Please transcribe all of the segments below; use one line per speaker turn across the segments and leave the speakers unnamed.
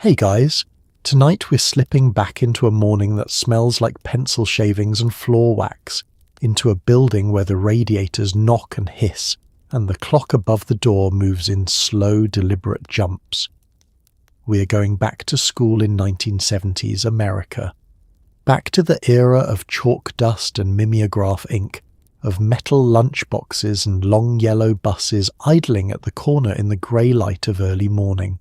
Hey guys, tonight we're slipping back into a morning that smells like pencil shavings and floor wax, into a building where the radiators knock and hiss, and the clock above the door moves in slow, deliberate jumps. We are going back to school in 1970s America. Back to the era of chalk dust and mimeograph ink, of metal lunchboxes and long yellow buses idling at the corner in the grey light of early morning.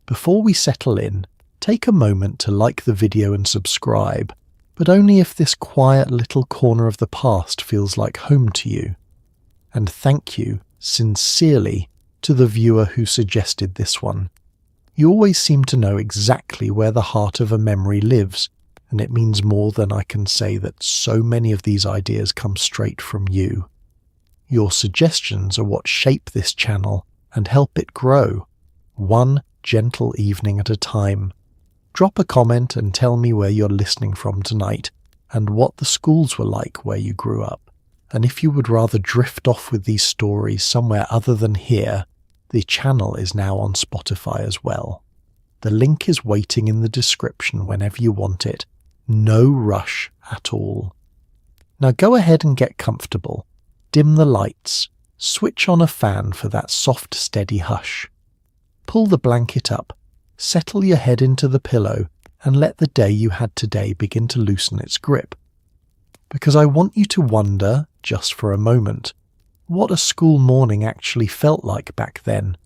Before we settle in, take a moment to like the video and subscribe, but only if this quiet little corner of the past feels like home to you. And thank you, sincerely, to the viewer who suggested this one. You always seem to know exactly where the heart of a memory lives, and it means more than I can say that so many of these ideas come straight from you. Your suggestions are what shape this channel and help it grow, one gentle evening at a time. Drop a comment and tell me where you're listening from tonight and what the schools were like where you grew up. And if you would rather drift off with these stories somewhere other than here, the channel is now on Spotify as well. The link is waiting in the description whenever you want it. No rush at all. Now go ahead and get comfortable. Dim the lights. Switch on a fan for that soft, steady hush. Pull the blanket up. Settle your head into the pillow and let the day you had today begin to loosen its grip. Because I want you to wonder, just for a moment, what a school morning actually felt like back then.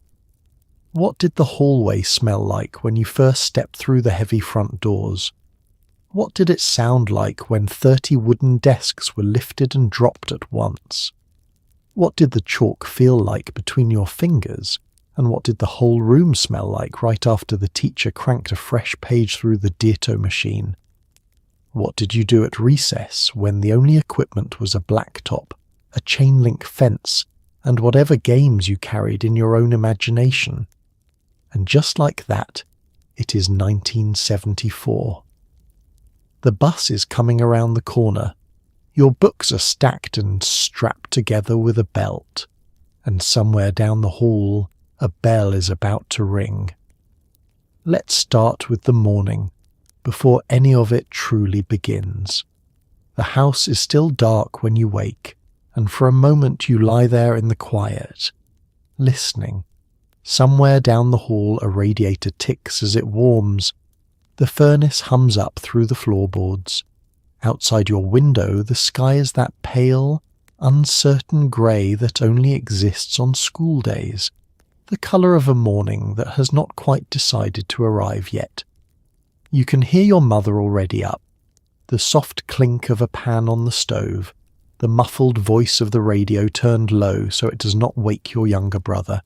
What did the hallway smell like when you first stepped through the heavy front doors? What did it sound like when 30 wooden desks were lifted and dropped at once? What did the chalk feel like between your fingers? And what did the whole room smell like right after the teacher cranked a fresh page through the Ditto machine? What did you do at recess when the only equipment was a blacktop, a chain-link fence, and whatever games you carried in your own imagination? And just like that, it is 1974. The bus is coming around the corner. Your books are stacked and strapped together with a belt. And somewhere down the hall, a bell is about to ring. Let's start with the morning, before any of it truly begins. The house is still dark when you wake, and for a moment you lie there in the quiet, listening. Somewhere down the hall a radiator ticks as it warms. The furnace hums up through the floorboards. Outside your window the sky is that pale, uncertain grey that only exists on school days, the colour of a morning that has not quite decided to arrive yet. You can hear your mother already up, the soft clink of a pan on the stove, the muffled voice of the radio turned low so it does not wake your younger brother.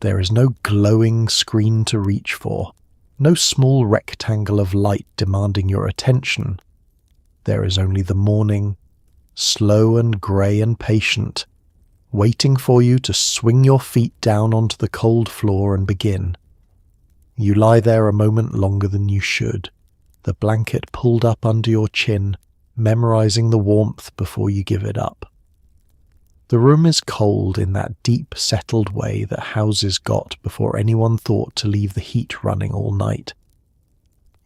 There is no glowing screen to reach for, no small rectangle of light demanding your attention. There is only the morning, slow and grey and patient, waiting for you to swing your feet down onto the cold floor and begin. You lie there a moment longer than you should, the blanket pulled up under your chin, memorizing the warmth before you give it up. The room is cold in that deep, settled way that houses got before anyone thought to leave the heat running all night.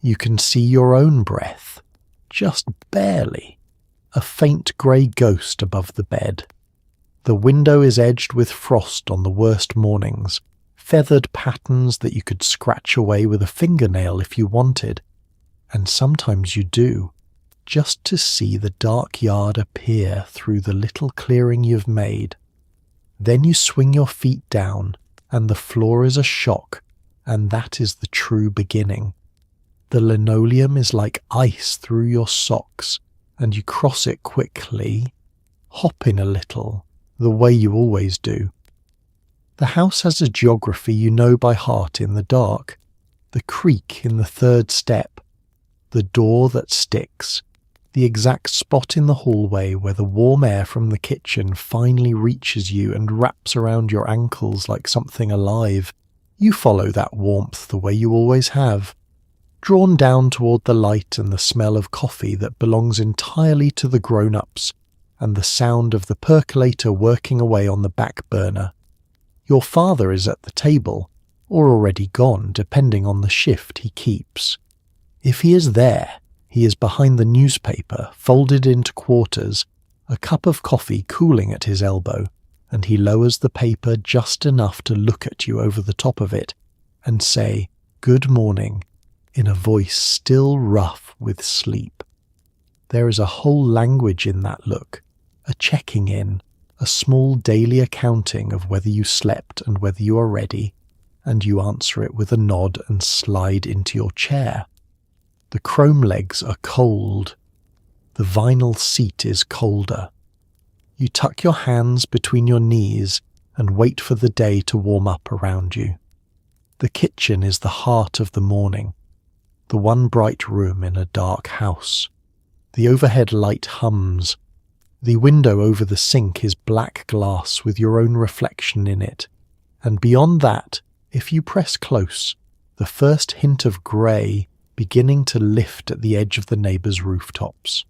You can see your own breath, just barely, a faint grey ghost above the bed. The window is edged with frost on the worst mornings, feathered patterns that you could scratch away with a fingernail if you wanted, and sometimes you do, just to see the dark yard appear through the little clearing you've made. Then you swing your feet down, and the floor is a shock, and that is the true beginning. The linoleum is like ice through your socks, and you cross it quickly, hop in a little, the way you always do. The house has a geography you know by heart in the dark, the creak in the third step, the door that sticks, the exact spot in the hallway where the warm air from the kitchen finally reaches you and wraps around your ankles like something alive. You follow that warmth the way you always have, drawn down toward the light and the smell of coffee that belongs entirely to the grown-ups, and the sound of the percolator working away on the back burner. Your father is at the table, or already gone depending on the shift he keeps. If he is there, he is behind the newspaper, folded into quarters, a cup of coffee cooling at his elbow, and he lowers the paper just enough to look at you over the top of it and say, "Good morning," in a voice still rough with sleep. There is a whole language in that look, a checking in, a small daily accounting of whether you slept and whether you are ready, and you answer it with a nod and slide into your chair. The chrome legs are cold. The vinyl seat is colder. You tuck your hands between your knees and wait for the day to warm up around you. The kitchen is the heart of the morning, the one bright room in a dark house. The overhead light hums. The window over the sink is black glass with your own reflection in it, and beyond that, if you press close, the first hint of grey beginning to lift at the edge of the neighbours' rooftops.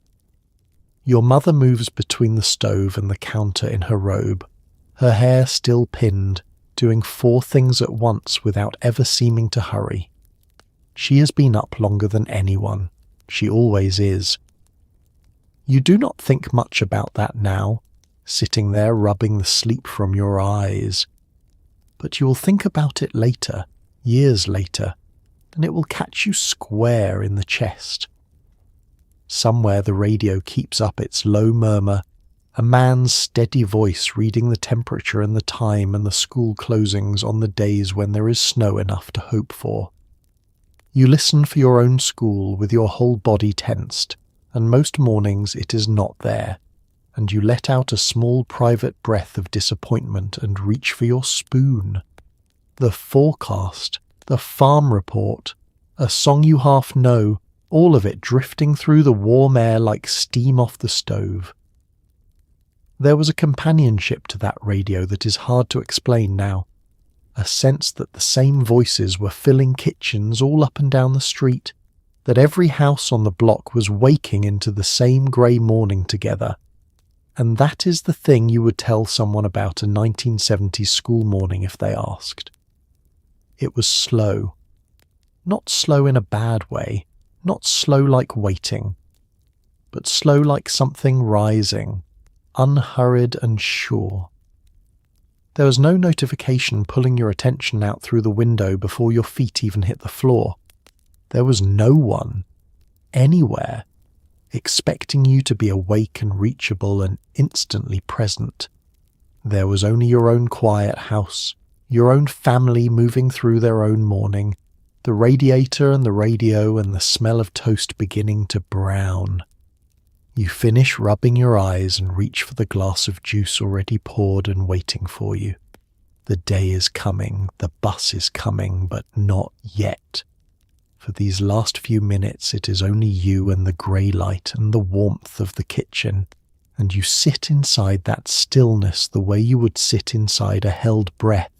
Your mother moves between the stove and the counter in her robe, her hair still pinned, doing 4 things at once without ever seeming to hurry. She has been up longer than anyone. She always is. You do not think much about that now, sitting there rubbing the sleep from your eyes. But you will think about it later, years later, and it will catch you square in the chest. Somewhere the radio keeps up its low murmur, a man's steady voice reading the temperature and the time and the school closings on the days when there is snow enough to hope for. You listen for your own school with your whole body tensed, and most mornings it is not there, and you let out a small private breath of disappointment and reach for your spoon. The forecast, the farm report, a song you half know, all of it drifting through the warm air like steam off the stove. There was a companionship to that radio that is hard to explain now, a sense that the same voices were filling kitchens all up and down the street, that every house on the block was waking into the same grey morning together. And that is the thing you would tell someone about a 1970s school morning if they asked. It was slow. Not slow in a bad way, not slow like waiting, but slow like something rising, unhurried and sure. There was no notification pulling your attention out through the window before your feet even hit the floor. There was no one, anywhere, expecting you to be awake and reachable and instantly present. There was only your own quiet house, your own family moving through their own morning, the radiator and the radio and the smell of toast beginning to brown. You finish rubbing your eyes and reach for the glass of juice already poured and waiting for you. The day is coming, the bus is coming, but not yet. For these last few minutes it is only you and the grey light and the warmth of the kitchen, and you sit inside that stillness the way you would sit inside a held breath,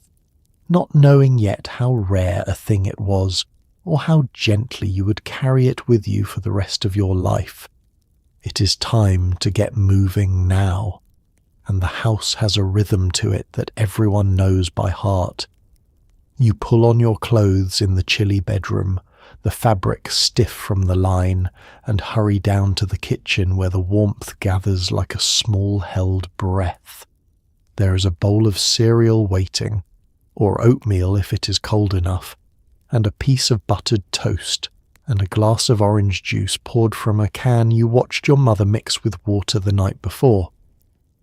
not knowing yet how rare a thing it was, or how gently you would carry it with you for the rest of your life. It is time to get moving now, and the house has a rhythm to it that everyone knows by heart. You pull on your clothes in the chilly bedroom, the fabric stiff from the line, and hurry down to the kitchen where the warmth gathers like a small held breath. There is a bowl of cereal waiting, or oatmeal if it is cold enough, and a piece of buttered toast, and a glass of orange juice poured from a can you watched your mother mix with water the night before.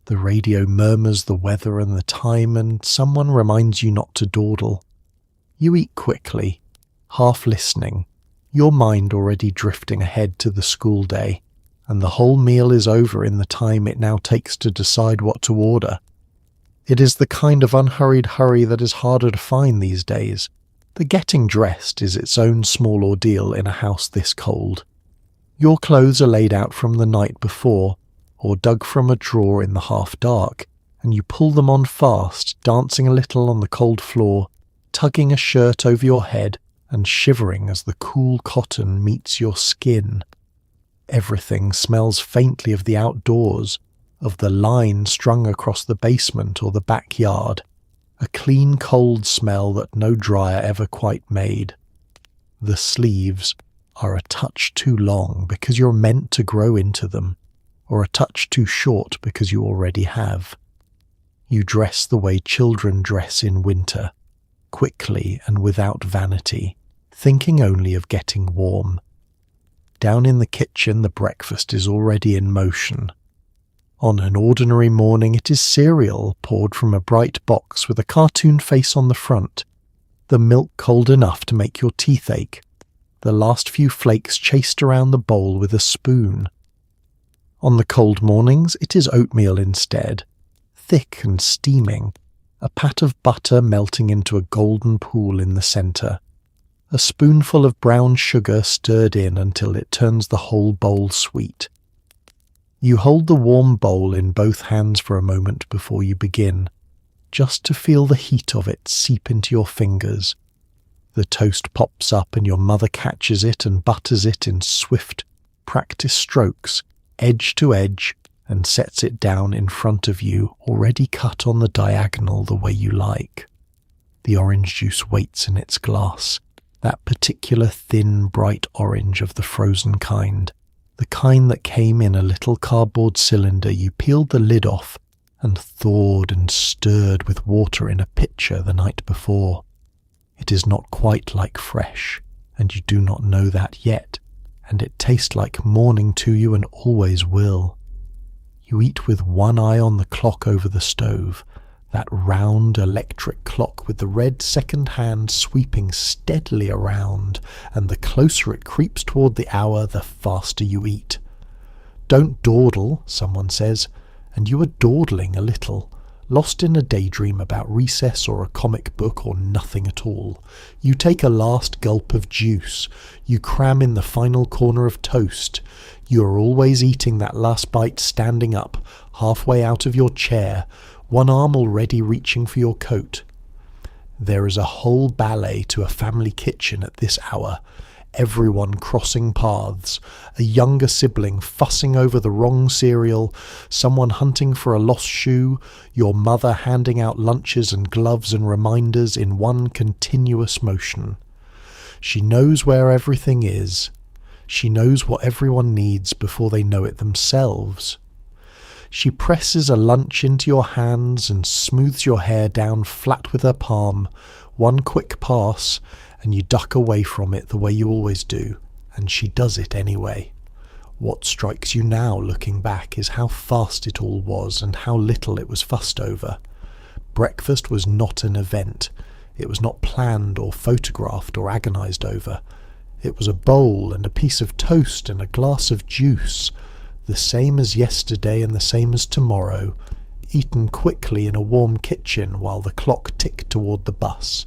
The radio murmurs the weather and the time, and someone reminds you not to dawdle. You eat quickly, half listening, your mind already drifting ahead to the school day, and the whole meal is over in the time it now takes to decide what to order. It is the kind of unhurried hurry that is harder to find these days. The getting dressed is its own small ordeal in a house this cold. Your clothes are laid out from the night before, or dug from a drawer in the half-dark, and you pull them on fast, dancing a little on the cold floor, tugging a shirt over your head, and shivering as the cool cotton meets your skin. Everything smells faintly of the outdoors, of the line strung across the basement or the backyard. A clean, cold smell that no dryer ever quite made. The sleeves are a touch too long because you're meant to grow into them, or a touch too short because you already have. You dress the way children dress in winter, quickly and without vanity, thinking only of getting warm. Down in the kitchen, the breakfast is already in motion. On an ordinary morning, it is cereal poured from a bright box with a cartoon face on the front, the milk cold enough to make your teeth ache, the last few flakes chased around the bowl with a spoon. On the cold mornings, it is oatmeal instead, thick and steaming, a pat of butter melting into a golden pool in the centre, a spoonful of brown sugar stirred in until it turns the whole bowl sweet. You hold the warm bowl in both hands for a moment before you begin, just to feel the heat of it seep into your fingers. The toast pops up and your mother catches it and butters it in swift, practiced strokes, edge to edge, and sets it down in front of you, already cut on the diagonal the way you like. The orange juice waits in its glass, that particular thin, bright orange of the frozen kind, the kind that came in a little cardboard cylinder you peeled the lid off and thawed and stirred with water in a pitcher the night before. It is not quite like fresh, and you do not know that yet, and it tastes like morning to you and always will. You eat with one eye on the clock over the stove, that round electric clock with the red second hand sweeping steadily around, and the closer it creeps toward the hour, the faster you eat. Don't dawdle, someone says, and you are dawdling a little, lost in a daydream about recess or a comic book or nothing at all. You take a last gulp of juice, you cram in the final corner of toast. You are always eating that last bite standing up, halfway out of your chair, one arm already reaching for your coat. There is a whole ballet to a family kitchen at this hour, everyone crossing paths, a younger sibling fussing over the wrong cereal, someone hunting for a lost shoe, your mother handing out lunches and gloves and reminders in one continuous motion. She knows where everything is. She knows what everyone needs before they know it themselves. She presses a lunch into your hands and smooths your hair down flat with her palm, one quick pass, and you duck away from it the way you always do, and she does it anyway. What strikes you now, looking back, is how fast it all was and how little it was fussed over. Breakfast was not an event. It was not planned or photographed or agonized over. It was a bowl and a piece of toast and a glass of juice, the same as yesterday and the same as tomorrow, eaten quickly in a warm kitchen while the clock ticked toward the bus.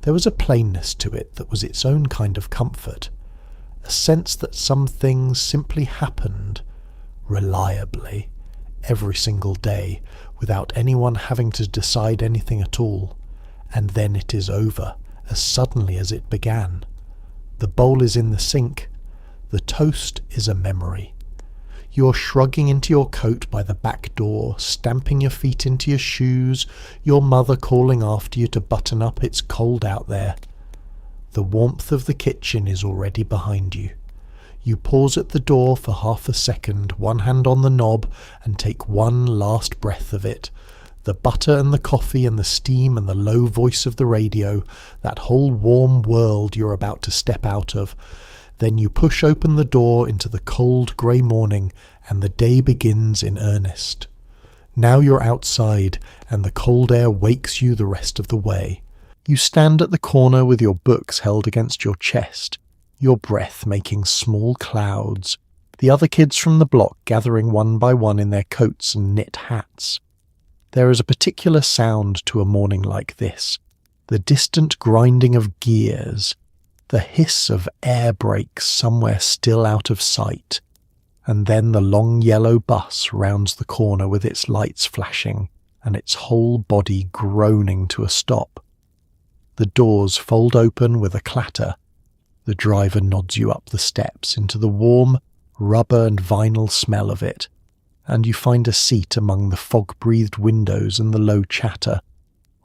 There was a plainness to it that was its own kind of comfort, a sense that some things simply happened, reliably, every single day, without anyone having to decide anything at all, and then it is over, as suddenly as it began. The bowl is in the sink. The toast is a memory. You're shrugging into your coat by the back door, stamping your feet into your shoes, your mother calling after you to button up, it's cold out there. The warmth of the kitchen is already behind you. You pause at the door for half a second, one hand on the knob, and take one last breath of it. The butter and the coffee and the steam and the low voice of the radio, that whole warm world you're about to step out of. Then you push open the door into the cold grey morning, and the day begins in earnest. Now you're outside, and the cold air wakes you the rest of the way. You stand at the corner with your books held against your chest, your breath making small clouds, the other kids from the block gathering one by one in their coats and knit hats. There is a particular sound to a morning like this, the distant grinding of gears, the hiss of air brakes somewhere still out of sight, and then the long yellow bus rounds the corner with its lights flashing and its whole body groaning to a stop. The doors fold open with a clatter. The driver nods you up the steps into the warm rubber and vinyl smell of it, and you find a seat among the fog-breathed windows and the low chatter,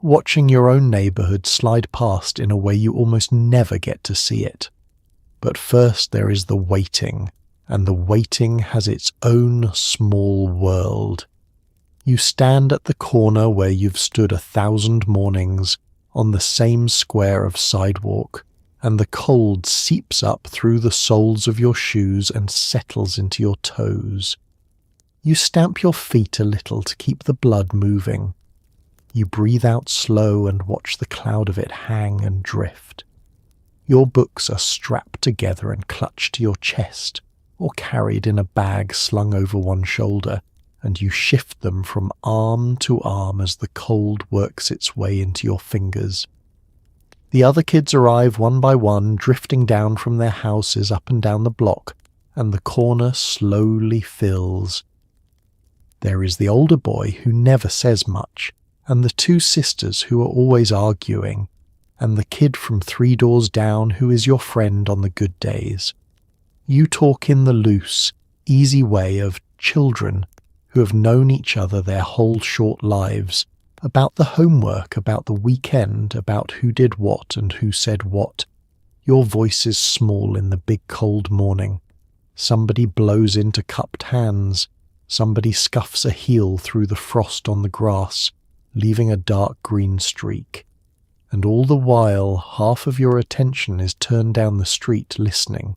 watching your own neighbourhood slide past in a way you almost never get to see it. But first there is the waiting, and the waiting has its own small world. You stand at the corner where you've stood 1,000 mornings, on the same square of sidewalk, and the cold seeps up through the soles of your shoes and settles into your toes. You stamp your feet a little to keep the blood moving. You breathe out slow and watch the cloud of it hang and drift. Your books are strapped together and clutched to your chest, or carried in a bag slung over one shoulder, and you shift them from arm to arm as the cold works its way into your fingers. The other kids arrive one by one, drifting down from their houses up and down the block, and the corner slowly fills. There is the older boy who never says much, and the two sisters who are always arguing, and the kid from 3 doors down who is your friend on the good days. You talk in the loose, easy way of children who have known each other their whole short lives, about the homework, about the weekend, about who did what and who said what. Your voice is small in the big cold morning. Somebody blows into cupped hands. Somebody scuffs a heel through the frost on the grass, leaving a dark green streak. And all the while, half of your attention is turned down the street listening,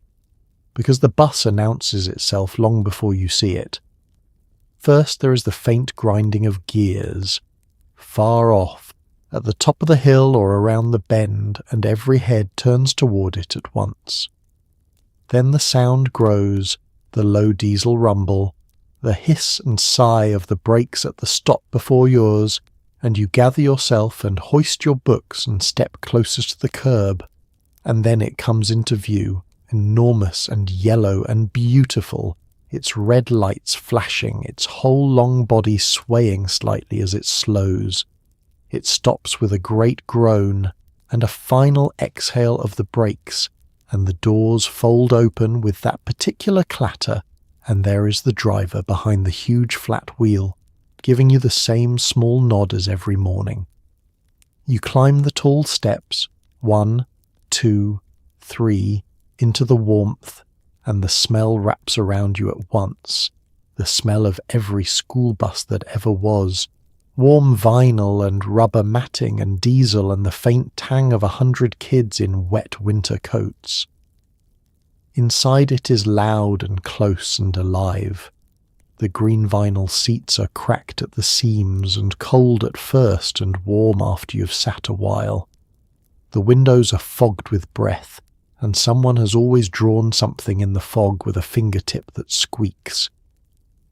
because the bus announces itself long before you see it. First there is the faint grinding of gears, far off, at the top of the hill or around the bend, and every head turns toward it at once. Then the sound grows, the low diesel rumble, the hiss and sigh of the brakes at the stop before yours, and you gather yourself and hoist your books and step closer to the curb, and then it comes into view, enormous and yellow and beautiful, its red lights flashing, its whole long body swaying slightly as it slows. It stops with a great groan and a final exhale of the brakes, and the doors fold open with that particular clatter, and there is the driver behind the huge flat wheel, giving you the same small nod as every morning. You climb the tall steps, 1, 2, 3, into the warmth, and the smell wraps around you at once, the smell of every school bus that ever was, warm vinyl and rubber matting and diesel and the faint tang of 100 kids in wet winter coats. Inside it is loud and close and alive. The green vinyl seats are cracked at the seams and cold at first and warm after you've sat a while. The windows are fogged with breath, and someone has always drawn something in the fog with a fingertip that squeaks.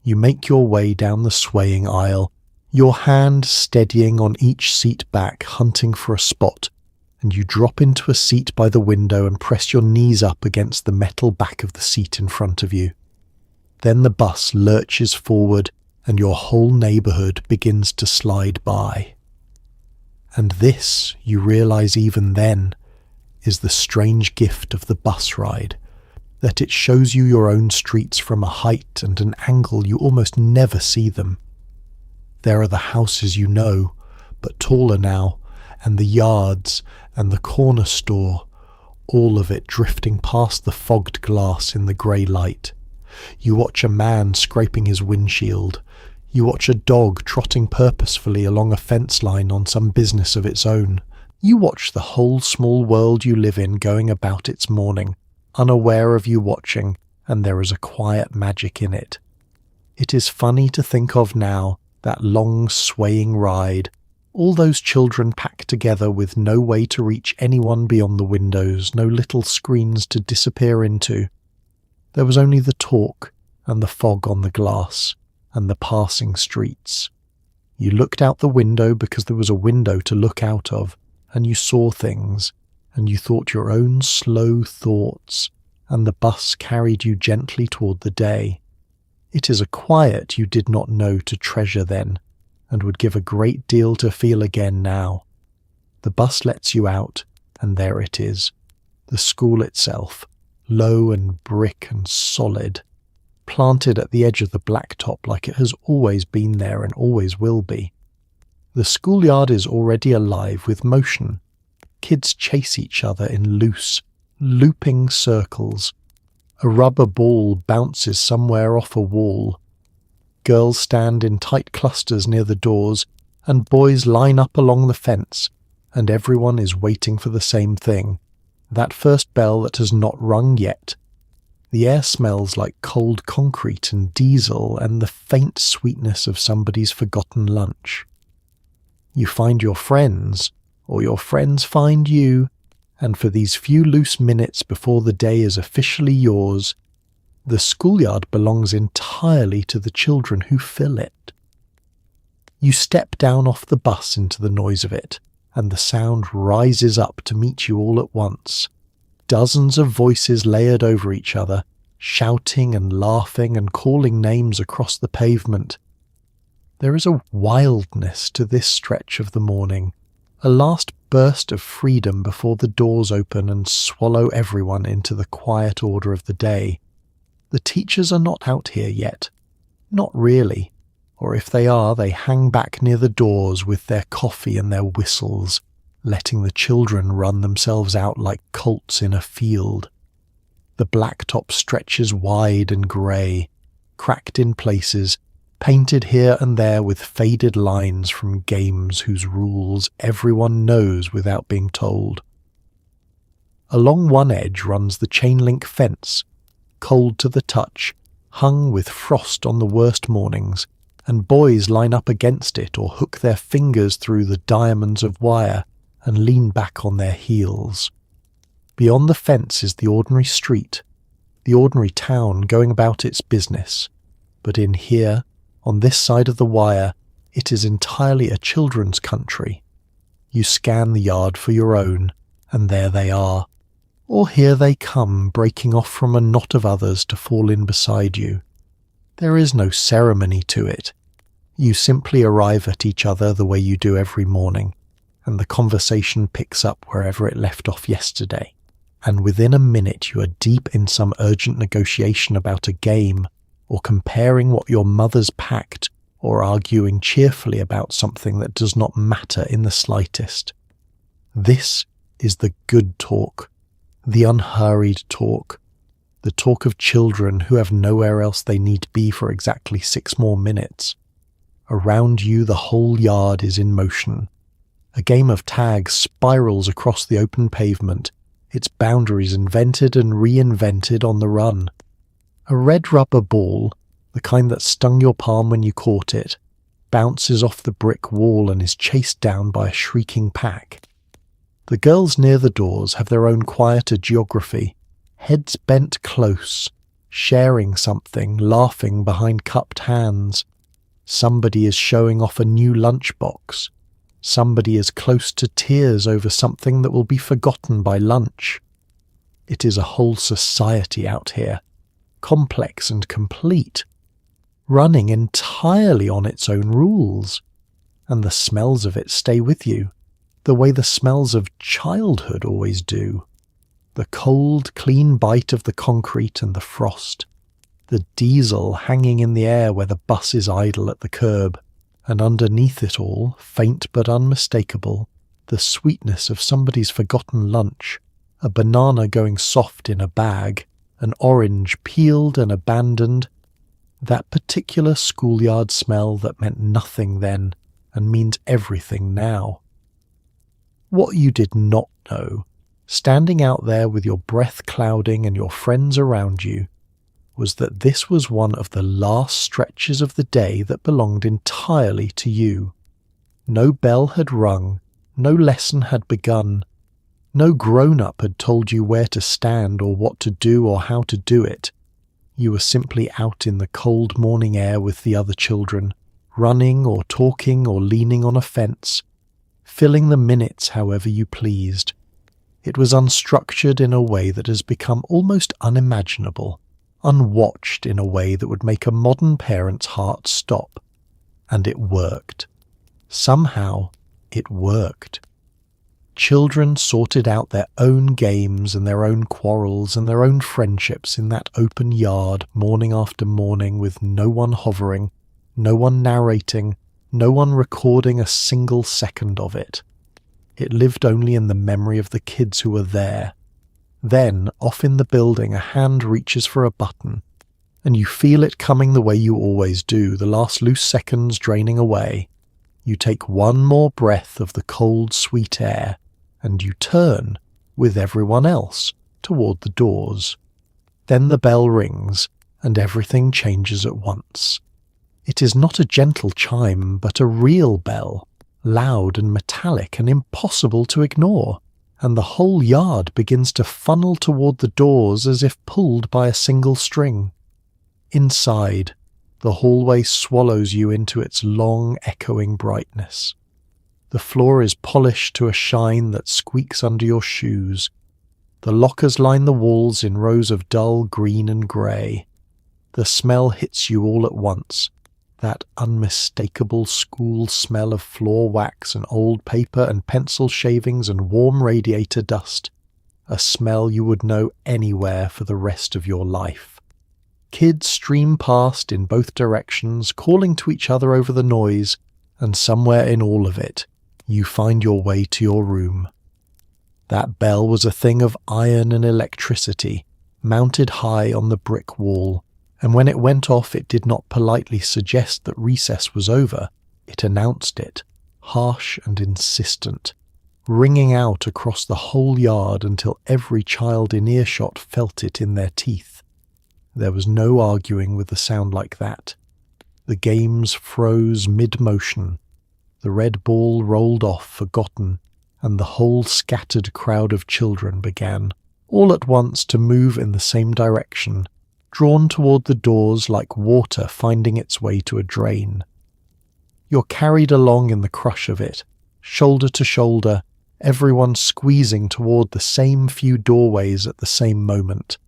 You make your way down the swaying aisle, your hand steadying on each seat back, hunting for a spot, and you drop into a seat by the window and press your knees up against the metal back of the seat in front of you. Then the bus lurches forward, and your whole neighbourhood begins to slide by. And this, you realise even then, is the strange gift of the bus ride, that it shows you your own streets from a height and an angle you almost never see them. There are the houses you know, but taller now, and the yards, and the corner store, all of it drifting past the fogged glass in the grey light. You watch a man scraping his windshield. You watch a dog trotting purposefully along a fence line on some business of its own. You watch the whole small world you live in going about its morning, unaware of you watching, and there is a quiet magic in it. It is funny to think of now, that long swaying ride, all those children packed together with no way to reach anyone beyond the windows, no little screens to disappear into. There was only the talk and the fog on the glass and the passing streets. You looked out the window because there was a window to look out of, and you saw things, and you thought your own slow thoughts, and the bus carried you gently toward the day. It is a quiet you did not know to treasure then, and would give a great deal to feel again now. The bus lets you out, and there it is, the school itself, low and brick and solid, planted at the edge of the blacktop like it has always been there and always will be. The schoolyard is already alive with motion. Kids chase each other in loose, looping circles. A rubber ball bounces somewhere off a wall. Girls stand in tight clusters near the doors, and boys line up along the fence, and everyone is waiting for the same thing, that first bell that has not rung yet. The air smells like cold concrete and diesel and the faint sweetness of somebody's forgotten lunch. You find your friends, or your friends find you, and for these few loose minutes before the day is officially yours, the schoolyard belongs entirely to the children who fill it. You step down off the bus into the noise of it, and the sound rises up to meet you all at once. Dozens of voices layered over each other, shouting and laughing and calling names across the pavement. There is a wildness to this stretch of the morning, a last burst of freedom before the doors open and swallow everyone into the quiet order of the day. The teachers are not out here yet. Not really. Or if they are, they hang back near the doors with their coffee and their whistles, letting the children run themselves out like colts in a field. The blacktop stretches wide and grey, cracked in places, painted here and there with faded lines from games whose rules everyone knows without being told. Along one edge runs the chain-link fence, cold to the touch, hung with frost on the worst mornings, and boys line up against it or hook their fingers through the diamonds of wire and lean back on their heels. Beyond the fence is the ordinary street, the ordinary town going about its business, but in here, on this side of the wire, it is entirely a children's country. You scan the yard for your own, and there they are. Or here they come, breaking off from a knot of others to fall in beside you. There is no ceremony to it. You simply arrive at each other the way you do every morning, and the conversation picks up wherever it left off yesterday. And within a minute you are deep in some urgent negotiation about a game, or comparing what your mother's packed, or arguing cheerfully about something that does not matter in the slightest. This is the good talk, the unhurried talk, the talk of children who have nowhere else they need to be for exactly 6 more minutes. Around you the whole yard is in motion. A game of tag spirals across the open pavement, its boundaries invented and reinvented on the run. A red rubber ball, the kind that stung your palm when you caught it, bounces off the brick wall and is chased down by a shrieking pack. The girls near the doors have their own quieter geography, heads bent close, sharing something, laughing behind cupped hands. Somebody is showing off a new lunchbox. Somebody is close to tears over something that will be forgotten by lunch. It is a whole society out here, complex and complete, running entirely on its own rules, and the smells of it stay with you, the way the smells of childhood always do. The cold, clean bite of the concrete and the frost, the diesel hanging in the air where the bus is idle at the curb, and underneath it all, faint but unmistakable, the sweetness of somebody's forgotten lunch, a banana going soft in a bag, an orange peeled and abandoned, that particular schoolyard smell that meant nothing then and means everything now. What you did not know, standing out there with your breath clouding and your friends around you, was that this was one of the last stretches of the day that belonged entirely to you. No bell had rung, no lesson had begun, no grown-up had told you where to stand or what to do or how to do it. You were simply out in the cold morning air with the other children, running or talking or leaning on a fence, filling the minutes however you pleased. It was unstructured in a way that has become almost unimaginable, unwatched in a way that would make a modern parent's heart stop. And it worked. Somehow, it worked. Children sorted out their own games and their own quarrels and their own friendships in that open yard morning after morning with no one hovering, no one narrating, no one recording a single second of it. It lived only in the memory of the kids who were there. Then, off in the building, a hand reaches for a button, and you feel it coming the way you always do, the last loose seconds draining away. You take one more breath of the cold, sweet air, and you turn, with everyone else, toward the doors. Then the bell rings, and everything changes at once. It is not a gentle chime, but a real bell, loud and metallic and impossible to ignore, and the whole yard begins to funnel toward the doors as if pulled by a single string. Inside, the hallway swallows you into its long, echoing brightness. The floor is polished to a shine that squeaks under your shoes. The lockers line the walls in rows of dull green and grey. The smell hits you all at once, that unmistakable school smell of floor wax and old paper and pencil shavings and warm radiator dust, a smell you would know anywhere for the rest of your life. Kids stream past in both directions, calling to each other over the noise, and somewhere in all of it, you find your way to your room. That bell was a thing of iron and electricity, mounted high on the brick wall, and when it went off it did not politely suggest that recess was over, it announced it, harsh and insistent, ringing out across the whole yard until every child in earshot felt it in their teeth. There was no arguing with a sound like that. The games froze mid-motion. The red ball rolled off forgotten, and the whole scattered crowd of children began, all at once, to move in the same direction, drawn toward the doors like water finding its way to a drain. You're carried along in the crush of it, shoulder to shoulder, everyone squeezing toward the same few doorways at the same moment.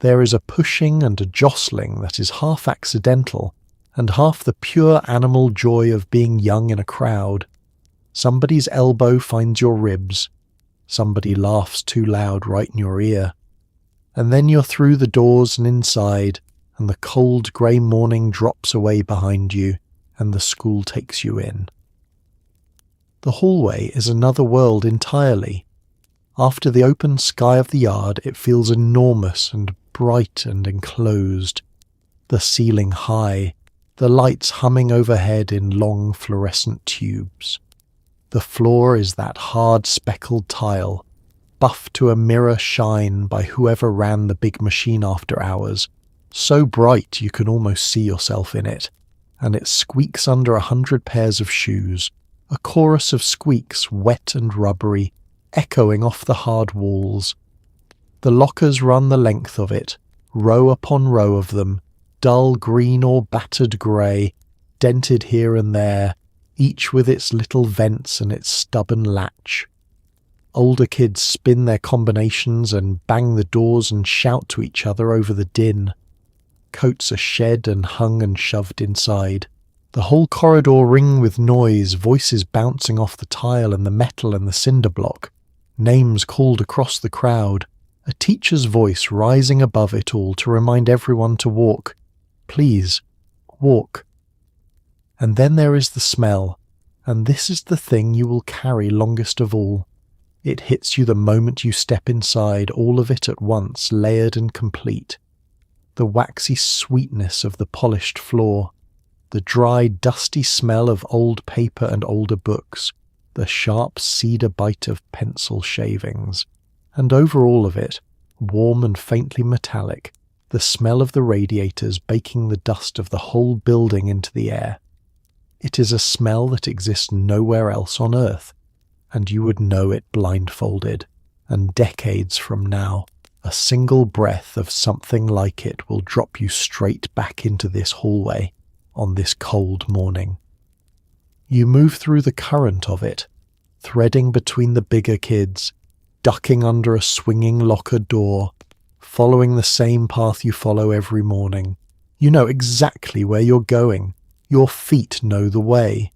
There is a pushing and a jostling that is half accidental, and half the pure animal joy of being young in a crowd. Somebody's elbow finds your ribs. Somebody laughs too loud right in your ear. And then you're through the doors and inside, and the cold grey morning drops away behind you, and the school takes you in. The hallway is another world entirely. After the open sky of the yard, it feels enormous and bright and enclosed. The ceiling high, the lights humming overhead in long fluorescent tubes. The floor is that hard speckled tile, buffed to a mirror shine by whoever ran the big machine after hours, so bright you can almost see yourself in it, and it squeaks under 100 pairs of shoes, a chorus of squeaks wet and rubbery, echoing off the hard walls. The lockers run the length of it, row upon row of them, dull green or battered grey, dented here and there, each with its little vents and its stubborn latch. Older kids spin their combinations and bang the doors and shout to each other over the din. Coats are shed and hung and shoved inside. The whole corridor ring with noise, voices bouncing off the tile and the metal and the cinder block, names called across the crowd, a teacher's voice rising above it all to remind everyone to walk. Please, walk. And then there is the smell, and this is the thing you will carry longest of all. It hits you the moment you step inside, all of it at once, layered and complete. The waxy sweetness of the polished floor, the dry, dusty smell of old paper and older books, the sharp cedar bite of pencil shavings, and over all of it, warm and faintly metallic, the smell of the radiators baking the dust of the whole building into the air. It is a smell that exists nowhere else on earth, and you would know it blindfolded, and decades from now, a single breath of something like it will drop you straight back into this hallway on this cold morning. You move through the current of it, threading between the bigger kids, ducking under a swinging locker door, following the same path you follow every morning. You know exactly where you're going. Your feet know the way.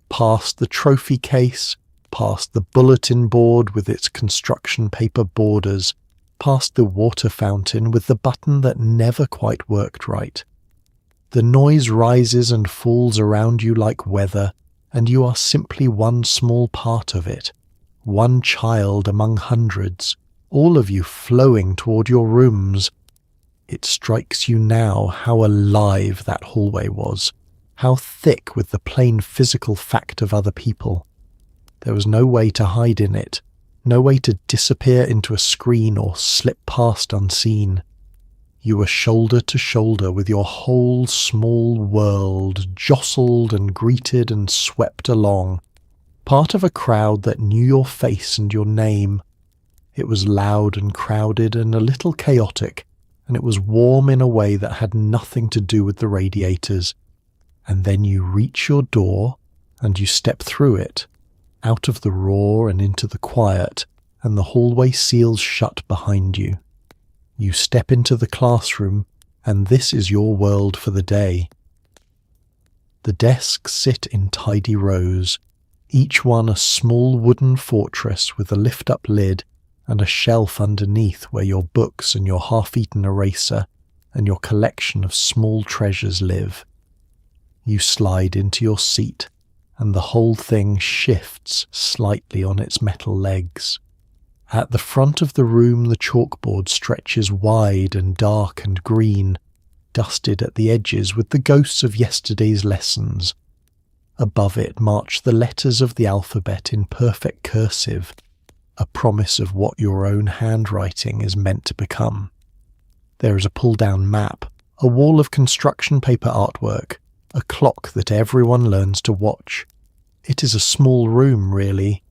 Past the trophy case, past the bulletin board with its construction paper borders, past the water fountain with the button that never quite worked right. The noise rises and falls around you like weather, and you are simply one small part of it, one child among hundreds, all of you flowing toward your rooms. It strikes you now how alive that hallway was, how thick with the plain physical fact of other people. There was no way to hide in it, no way to disappear into a screen or slip past unseen. You were shoulder to shoulder with your whole small world, jostled and greeted and swept along, part of a crowd that knew your face and your name. It was loud and crowded and a little chaotic, and it was warm in a way that had nothing to do with the radiators. And then you reach your door, and you step through it, out of the roar and into the quiet, and the hallway seals shut behind you. You step into the classroom, and this is your world for the day. The desks sit in tidy rows, each one a small wooden fortress with a lift-up lid and a shelf underneath where your books and your half-eaten eraser and your collection of small treasures live. You slide into your seat, and the whole thing shifts slightly on its metal legs. At the front of the room the chalkboard stretches wide and dark and green, dusted at the edges with the ghosts of yesterday's lessons. Above it march the letters of the alphabet in perfect cursive, a promise of what your own handwriting is meant to become. There is a pull-down map, a wall of construction paper artwork, a clock that everyone learns to watch. It is a small room, really,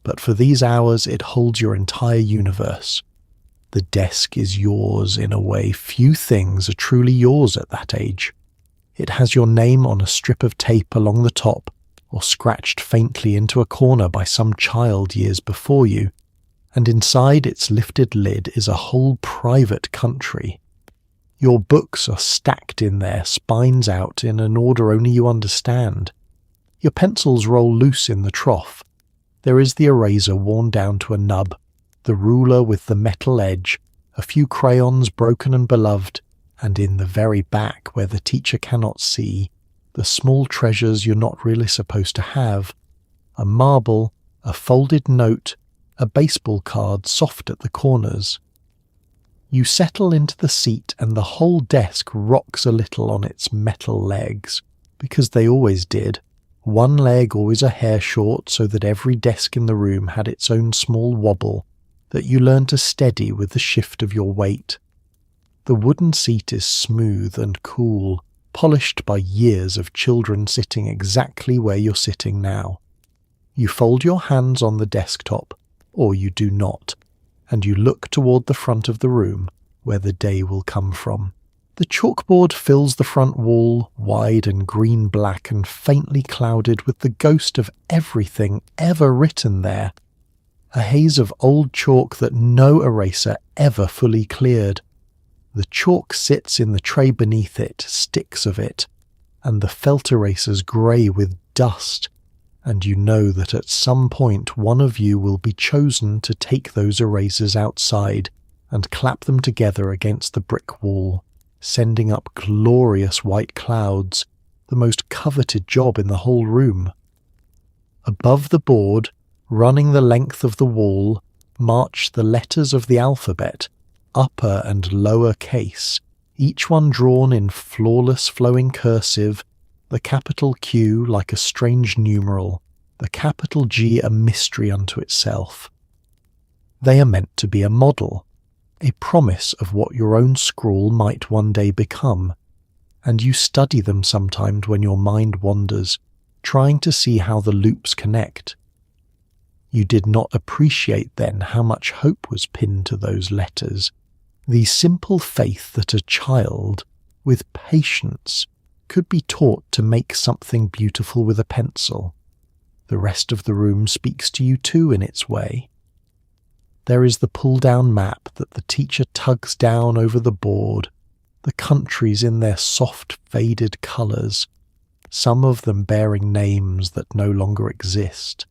but for these hours it holds your entire universe. The desk is yours in a way few things are truly yours at that age. It has your name on a strip of tape along the top, or scratched faintly into a corner by some child years before you, and inside its lifted lid is a whole private country. Your books are stacked in there, spines out, in an order only you understand. Your pencils roll loose in the trough. There is the eraser worn down to a nub, the ruler with the metal edge, a few crayons broken and beloved, and in the very back, where the teacher cannot see, the small treasures you're not really supposed to have: a marble, a folded note, a baseball card soft at the corners. You settle into the seat and the whole desk rocks a little on its metal legs, because they always did. One leg always a hair short, so that every desk in the room had its own small wobble that you learned to steady with the shift of your weight. The wooden seat is smooth and cool, polished by years of children sitting exactly where you're sitting now. You fold your hands on the desktop, or you do not, and you look toward the front of the room where the day will come from. The chalkboard fills the front wall, wide and green-black and faintly clouded with the ghost of everything ever written there. A haze of old chalk that no eraser ever fully cleared. The chalk sits in the tray beneath it, sticks of it, and the felt erasers grey with dust, and you know that at some point one of you will be chosen to take those erasers outside and clap them together against the brick wall, sending up glorious white clouds, the most coveted job in the whole room. Above the board, running the length of the wall, march the letters of the alphabet, upper and lower case, each one drawn in flawless flowing cursive, the capital Q like a strange numeral, the capital G a mystery unto itself. They are meant to be a model, a promise of what your own scrawl might one day become, and you study them sometimes when your mind wanders, trying to see how the loops connect. You did not appreciate then how much hope was pinned to those letters, the simple faith that a child, with patience, could be taught to make something beautiful with a pencil. The rest of the room speaks to you too in its way. There is the pull-down map that the teacher tugs down over the board, the countries in their soft, faded colours, some of them bearing names that no longer exist.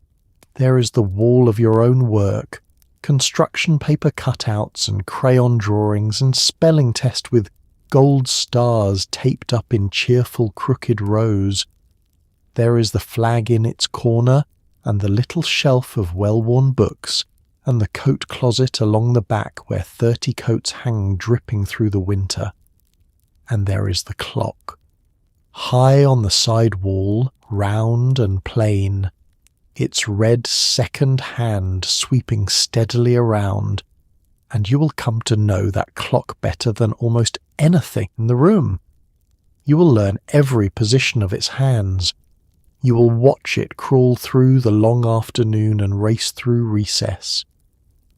There is the wall of your own work, construction paper cutouts and crayon drawings and spelling test with gold stars taped up in cheerful crooked rows. There is the flag in its corner, and the little shelf of well-worn books, and the coat closet along the back where 30 coats hang dripping through the winter. And there is the clock. High on the side wall, round and plain, its red second hand sweeping steadily around, and you will come to know that clock better than almost anything in the room. You will learn every position of its hands. You will watch it crawl through the long afternoon and race through recess.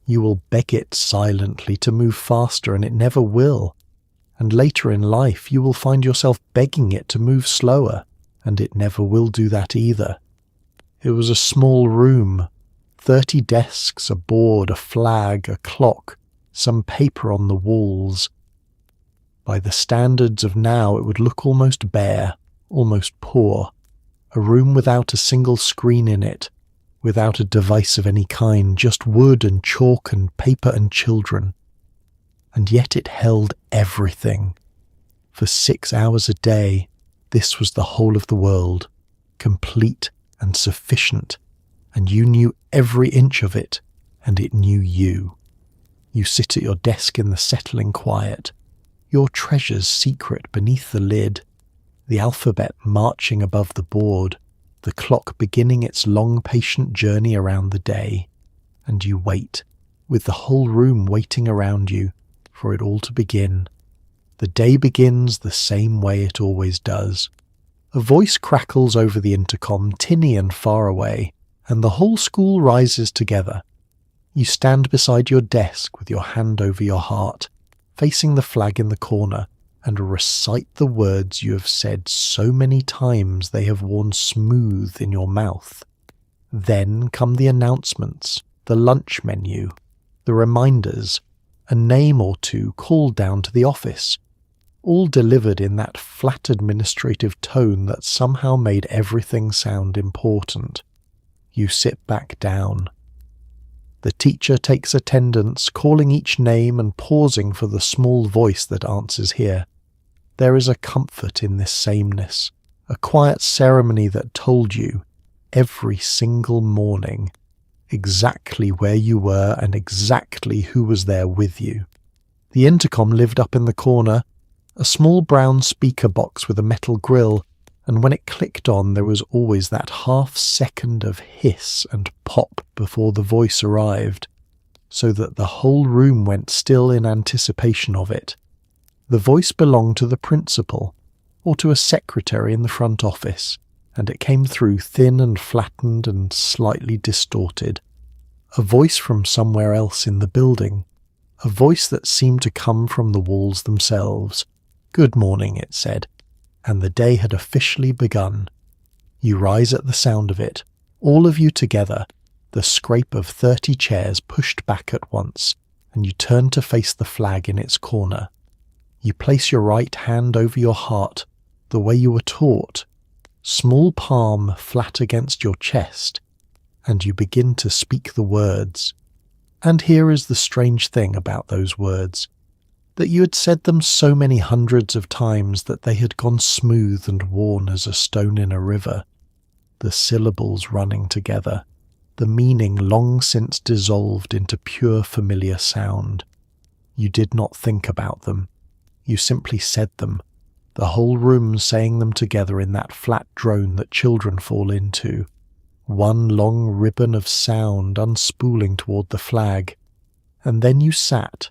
You will beg it silently to move faster, and it never will. And later in life you will find yourself begging it to move slower, and it never will do that either. It was a small room, 30 desks, a board, a flag, a clock, some paper on the walls. By the standards of now it would look almost bare, almost poor, a room without a single screen in it, without a device of any kind, just wood and chalk and paper and children. And yet it held everything. For 6 hours a day, this was the whole of the world, complete and sufficient, and you knew every inch of it, and it knew you. You sit at your desk in the settling quiet, your treasures secret beneath the lid, the alphabet marching above the board, the clock beginning its long patient journey around the day, and you wait, with the whole room waiting around you, for it all to begin. The day begins the same way it always does. A voice crackles over the intercom, tinny and far away, and the whole school rises together. You stand beside your desk with your hand over your heart, facing the flag in the corner, and recite the words you have said so many times they have worn smooth in your mouth. Then come the announcements, the lunch menu, the reminders, a name or two called down to the office, all delivered in that flat administrative tone that somehow made everything sound important. You sit back down. The teacher takes attendance, calling each name and pausing for the small voice that answers here. There is a comfort in this sameness, a quiet ceremony that told you, every single morning, exactly where you were and exactly who was there with you. The intercom lived up in the corner, a small brown speaker box with a metal grill, and when it clicked on there was always that half-second of hiss and pop before the voice arrived, so that the whole room went still in anticipation of it. The voice belonged to the principal, or to a secretary in the front office, and it came through thin and flattened and slightly distorted. A voice from somewhere else in the building, a voice that seemed to come from the walls themselves. "Good morning," it said, and the day had officially begun. You rise at the sound of it, all of you together, the scrape of 30 chairs pushed back at once, and you turn to face the flag in its corner. You place your right hand over your heart, the way you were taught, small palm flat against your chest, and you begin to speak the words. And here is the strange thing about those words, that you had said them so many hundreds of times that they had gone smooth and worn as a stone in a river, the syllables running together, the meaning long since dissolved into pure familiar sound. You did not think about them. You simply said them, the whole room saying them together in that flat drone that children fall into, one long ribbon of sound unspooling toward the flag. And then you sat,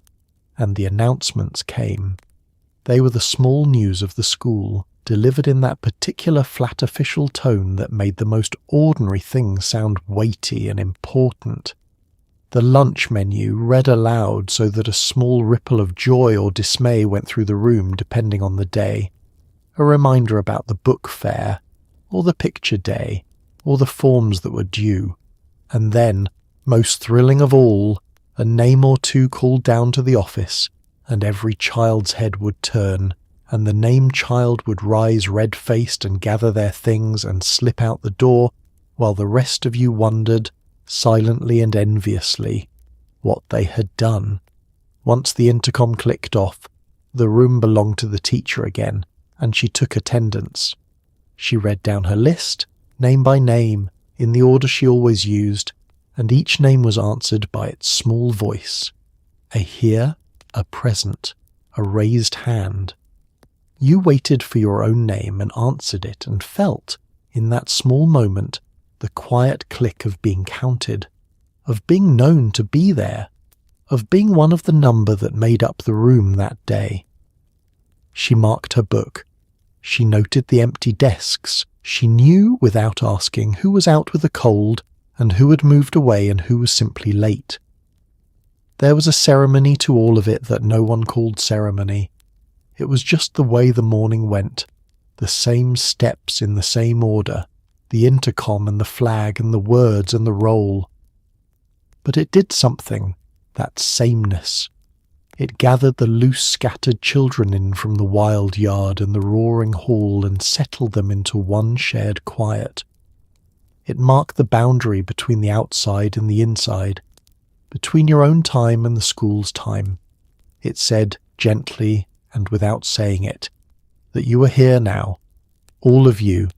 and the announcements came. They were the small news of the school, delivered in that particular flat official tone that made the most ordinary things sound weighty and important. The lunch menu read aloud so that a small ripple of joy or dismay went through the room depending on the day. A reminder about the book fair, or the picture day, or the forms that were due. And then, most thrilling of all, a name or two called down to the office, and every child's head would turn, and the named child would rise red-faced and gather their things and slip out the door, while the rest of you wondered, silently and enviously, what they had done. Once the intercom clicked off, The room belonged to the teacher again, and she took attendance. She read down her list, name by name, in the order she always used, and each name was answered by its small voice. A here, a present, a raised hand. You waited for your own name and answered it and felt, in that small moment, the quiet click of being counted, of being known to be there, of being one of the number that made up the room that day. She marked her book. She noted the empty desks. She knew, without asking, who was out with a cold and who had moved away and who was simply late. There was a ceremony to all of it that no one called ceremony. It was just the way the morning went, the same steps in the same order, the intercom and the flag and the words and the roll. But it did something, that sameness. It gathered the loose scattered children in from the wild yard and the roaring hall and settled them into one shared quiet. It marked the boundary between the outside and the inside, between your own time and the school's time. It said, gently and without saying it, that you were here now, all of you,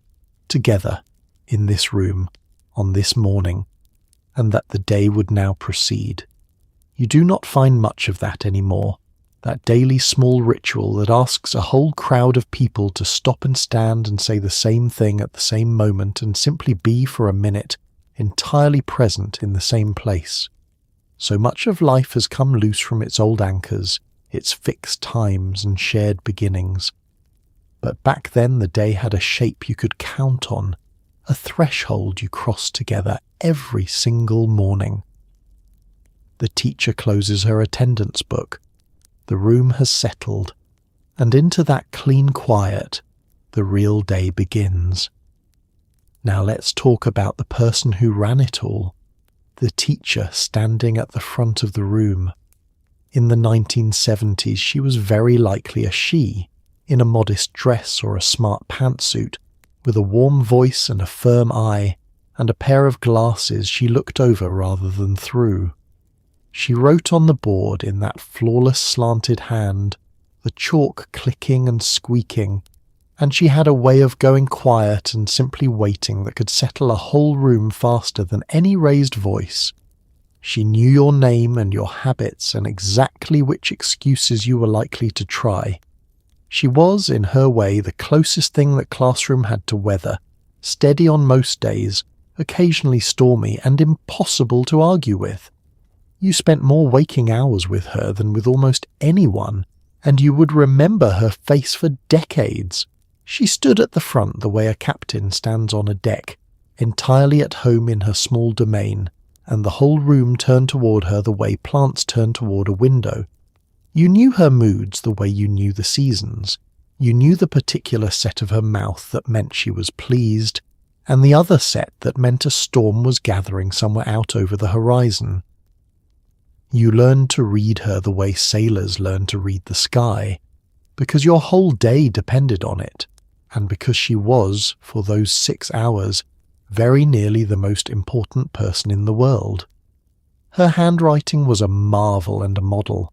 together, in this room, on this morning, and that the day would now proceed. You do not find much of that anymore, that daily small ritual that asks a whole crowd of people to stop and stand and say the same thing at the same moment and simply be for a minute entirely present in the same place. So much of life has come loose from its old anchors, its fixed times and shared beginnings. But back then the day had a shape you could count on, a threshold you crossed together every single morning. The teacher closes her attendance book. The room has settled, and into that clean quiet, the real day begins. Now let's talk about the person who ran it all, the teacher standing at the front of the room. In the 1970s, she was very likely a she, in a modest dress or a smart pantsuit, with a warm voice and a firm eye, and a pair of glasses she looked over rather than through. She wrote on the board in that flawless slanted hand, the chalk clicking and squeaking, and she had a way of going quiet and simply waiting that could settle a whole room faster than any raised voice. She knew your name and your habits and exactly which excuses you were likely to try. She was, in her way, the closest thing that classroom had to weather, steady on most days, occasionally stormy and impossible to argue with. You spent more waking hours with her than with almost anyone, and you would remember her face for decades. She stood at the front the way a captain stands on a deck, entirely at home in her small domain, and the whole room turned toward her the way plants turn toward a window. You knew her moods the way you knew the seasons. You knew the particular set of her mouth that meant she was pleased, and the other set that meant a storm was gathering somewhere out over the horizon. You learned to read her the way sailors learn to read the sky, because your whole day depended on it, and because she was, for those 6 hours, very nearly the most important person in the world. Her handwriting was a marvel and a model.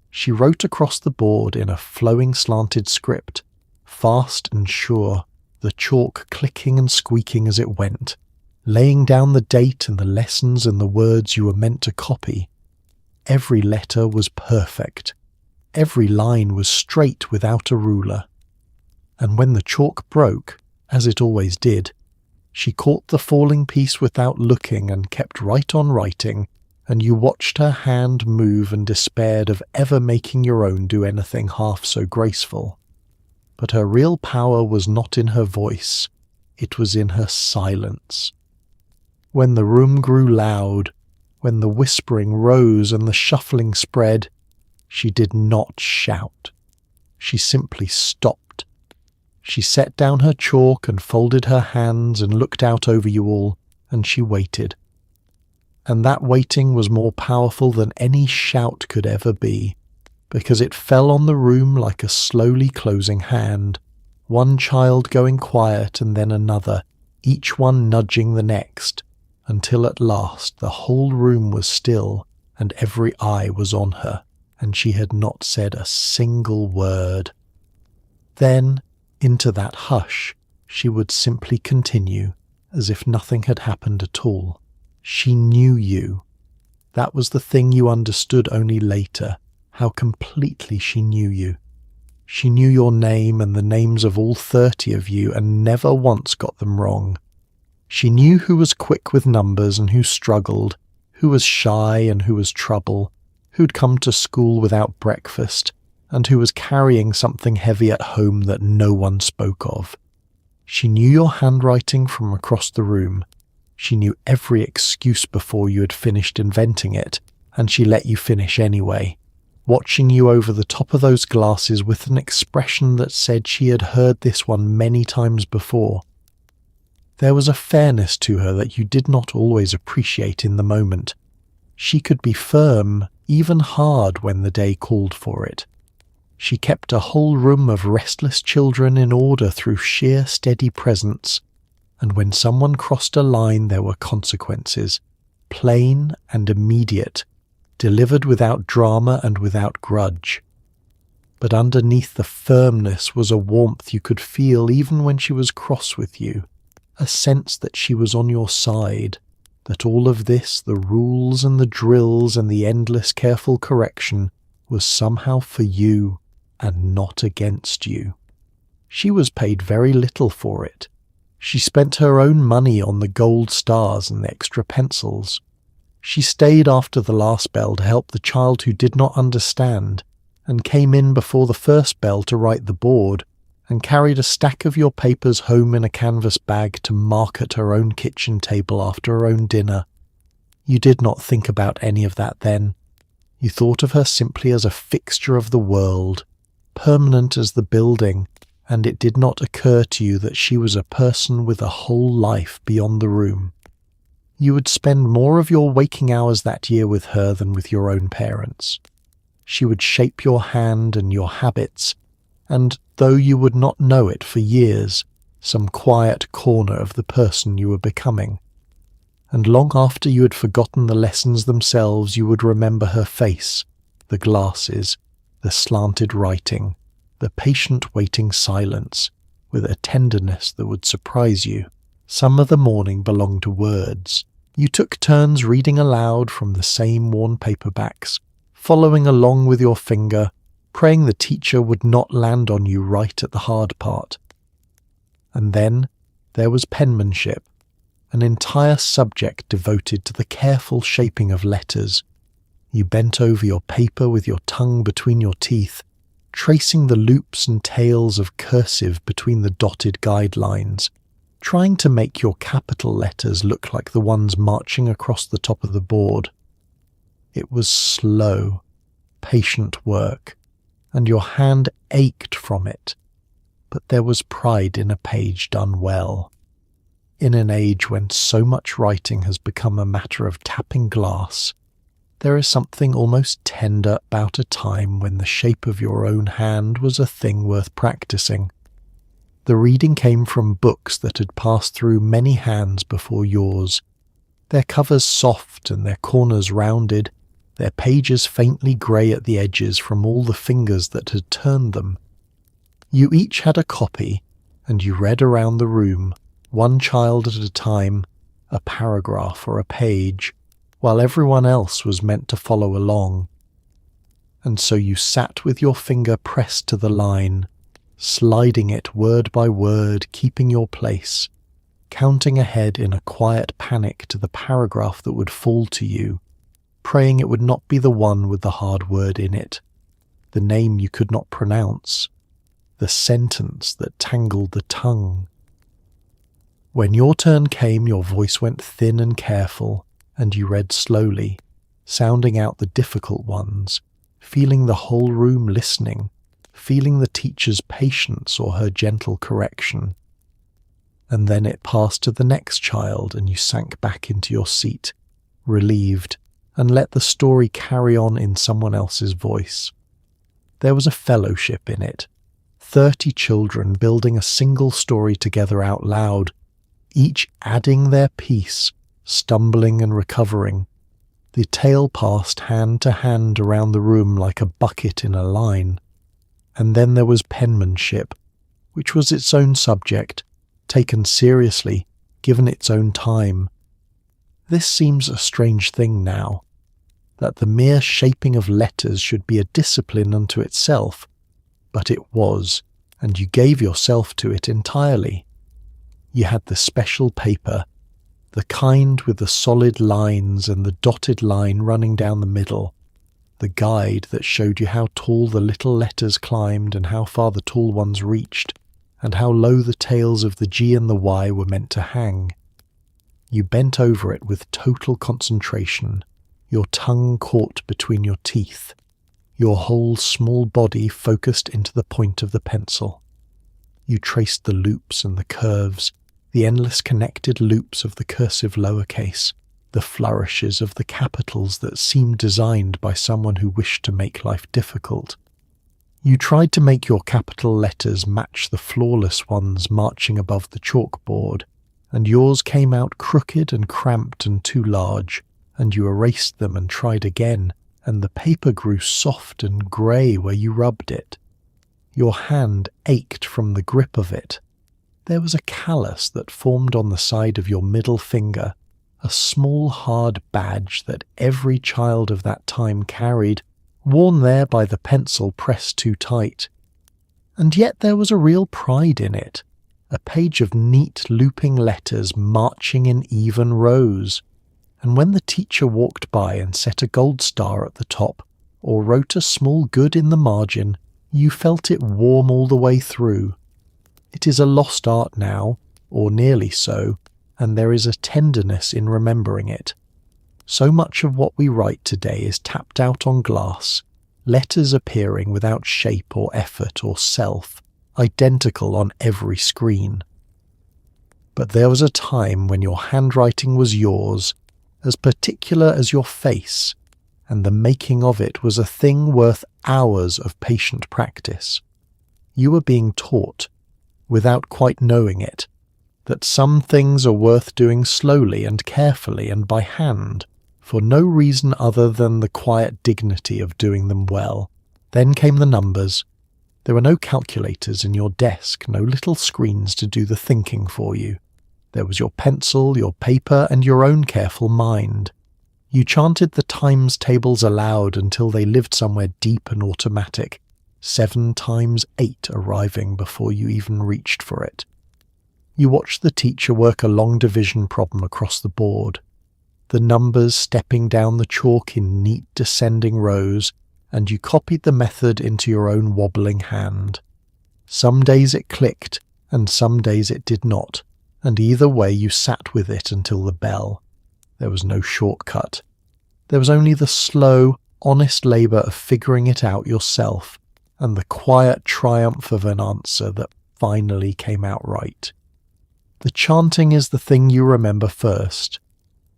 She wrote across the board in a flowing slanted script, fast and sure, the chalk clicking and squeaking as it went, laying down the date and the lessons and the words you were meant to copy. Every letter was perfect. Every line was straight without a ruler. And when the chalk broke, as it always did, she caught the falling piece without looking and kept right on writing, and you watched her hand move and despaired of ever making your own do anything half so graceful. But her real power was not in her voice, it was in her silence. When the room grew loud, when the whispering rose and the shuffling spread, she did not shout. She simply stopped. She set down her chalk and folded her hands and looked out over you all, and she waited. And that waiting was more powerful than any shout could ever be, because it fell on the room like a slowly closing hand, one child going quiet and then another, each one nudging the next, until at last the whole room was still and every eye was on her, and she had not said a single word. Then, into that hush, she would simply continue, as if nothing had happened at all. She knew you. That was the thing you understood only later, how completely she knew you. She knew your name and the names of all 30 of you and never once got them wrong. She knew who was quick with numbers and who struggled, who was shy and who was trouble, who'd come to school without breakfast, and who was carrying something heavy at home that no one spoke of. She knew your handwriting from across the room. She knew every excuse before you had finished inventing it, and she let you finish anyway, watching you over the top of those glasses with an expression that said she had heard this one many times before. There was a fairness to her that you did not always appreciate in the moment. She could be firm, even hard when the day called for it. She kept a whole room of restless children in order through sheer steady presence, and when someone crossed a line there were consequences, plain and immediate, delivered without drama and without grudge. But underneath the firmness was a warmth you could feel even when she was cross with you, a sense that she was on your side, that all of this, the rules and the drills and the endless careful correction, was somehow for you and not against you. She was paid very little for it. She spent her own money on the gold stars and the extra pencils. She stayed after the last bell to help the child who did not understand, and came in before the first bell to write the board, and carried a stack of your papers home in a canvas bag to mark at her own kitchen table after her own dinner. You did not think about any of that then. You thought of her simply as a fixture of the world, permanent as the building, and it did not occur to you that she was a person with a whole life beyond the room. You would spend more of your waking hours that year with her than with your own parents. She would shape your hand and your habits, and though you would not know it for years, some quiet corner of the person you were becoming. And long after you had forgotten the lessons themselves, you would remember her face, the glasses, the slanted writing, the patient waiting silence, with a tenderness that would surprise you. Some of the morning belonged to words. You took turns reading aloud from the same worn paperbacks, following along with your finger, praying the teacher would not land on you right at the hard part. And then there was penmanship, an entire subject devoted to the careful shaping of letters. You bent over your paper with your tongue between your teeth, tracing the loops and tails of cursive between the dotted guidelines, trying to make your capital letters look like the ones marching across the top of the board. It was slow, patient work, and your hand ached from it, but there was pride in a page done well. In an age when so much writing has become a matter of tapping glass, there is something almost tender about a time when the shape of your own hand was a thing worth practicing. The reading came from books that had passed through many hands before yours, their covers soft and their corners rounded, their pages faintly grey at the edges from all the fingers that had turned them. You each had a copy, and you read around the room, one child at a time, a paragraph or a page, while everyone else was meant to follow along. And so you sat with your finger pressed to the line, sliding it word by word, keeping your place, counting ahead in a quiet panic to the paragraph that would fall to you, praying it would not be the one with the hard word in it, the name you could not pronounce, the sentence that tangled the tongue. When your turn came, your voice went thin and careful, and you read slowly, sounding out the difficult ones, feeling the whole room listening, feeling the teacher's patience or her gentle correction. And then it passed to the next child, and you sank back into your seat, relieved, and let the story carry on in someone else's voice. There was a fellowship in it, 30 children building a single story together out loud, each adding their piece, stumbling and recovering. The tale passed hand to hand around the room like a bucket in a line. And then there was penmanship, which was its own subject, taken seriously, given its own time. This seems a strange thing now, that the mere shaping of letters should be a discipline unto itself, but it was, and you gave yourself to it entirely. You had the special paper, the kind with the solid lines and the dotted line running down the middle, the guide that showed you how tall the little letters climbed and how far the tall ones reached, and how low the tails of the G and the Y were meant to hang. You bent over it with total concentration, your tongue caught between your teeth, your whole small body focused into the point of the pencil. You traced the loops and the curves, the endless connected loops of the cursive lowercase, the flourishes of the capitals that seemed designed by someone who wished to make life difficult. You tried to make your capital letters match the flawless ones marching above the chalkboard, and yours came out crooked and cramped and too large, and you erased them and tried again, and the paper grew soft and grey where you rubbed it. Your hand ached from the grip of it. There was a callus that formed on the side of your middle finger, a small hard badge that every child of that time carried, worn there by the pencil pressed too tight. And yet there was a real pride in it, a page of neat looping letters marching in even rows. And when the teacher walked by and set a gold star at the top, or wrote a small good in the margin, you felt it warm all the way through. It is a lost art now, or nearly so, and there is a tenderness in remembering it. So much of what we write today is tapped out on glass, letters appearing without shape or effort or self, identical on every screen. But there was a time when your handwriting was yours, as particular as your face, and the making of it was a thing worth hours of patient practice. You were being taught, without quite knowing it, that some things are worth doing slowly and carefully and by hand, for no reason other than the quiet dignity of doing them well. Then came the numbers. There were no calculators in your desk, no little screens to do the thinking for you. There was your pencil, your paper, and your own careful mind. You chanted the times tables aloud until they lived somewhere deep and automatic, 7 times 8 arriving before you even reached for it. You watched the teacher work a long division problem across the board, the numbers stepping down the chalk in neat descending rows, and you copied the method into your own wobbling hand. Some days it clicked, and some days it did not, and either way you sat with it until the bell. There was no shortcut. There was only the slow, honest labour of figuring it out yourself, and the quiet triumph of an answer that finally came out right. The chanting is the thing you remember first.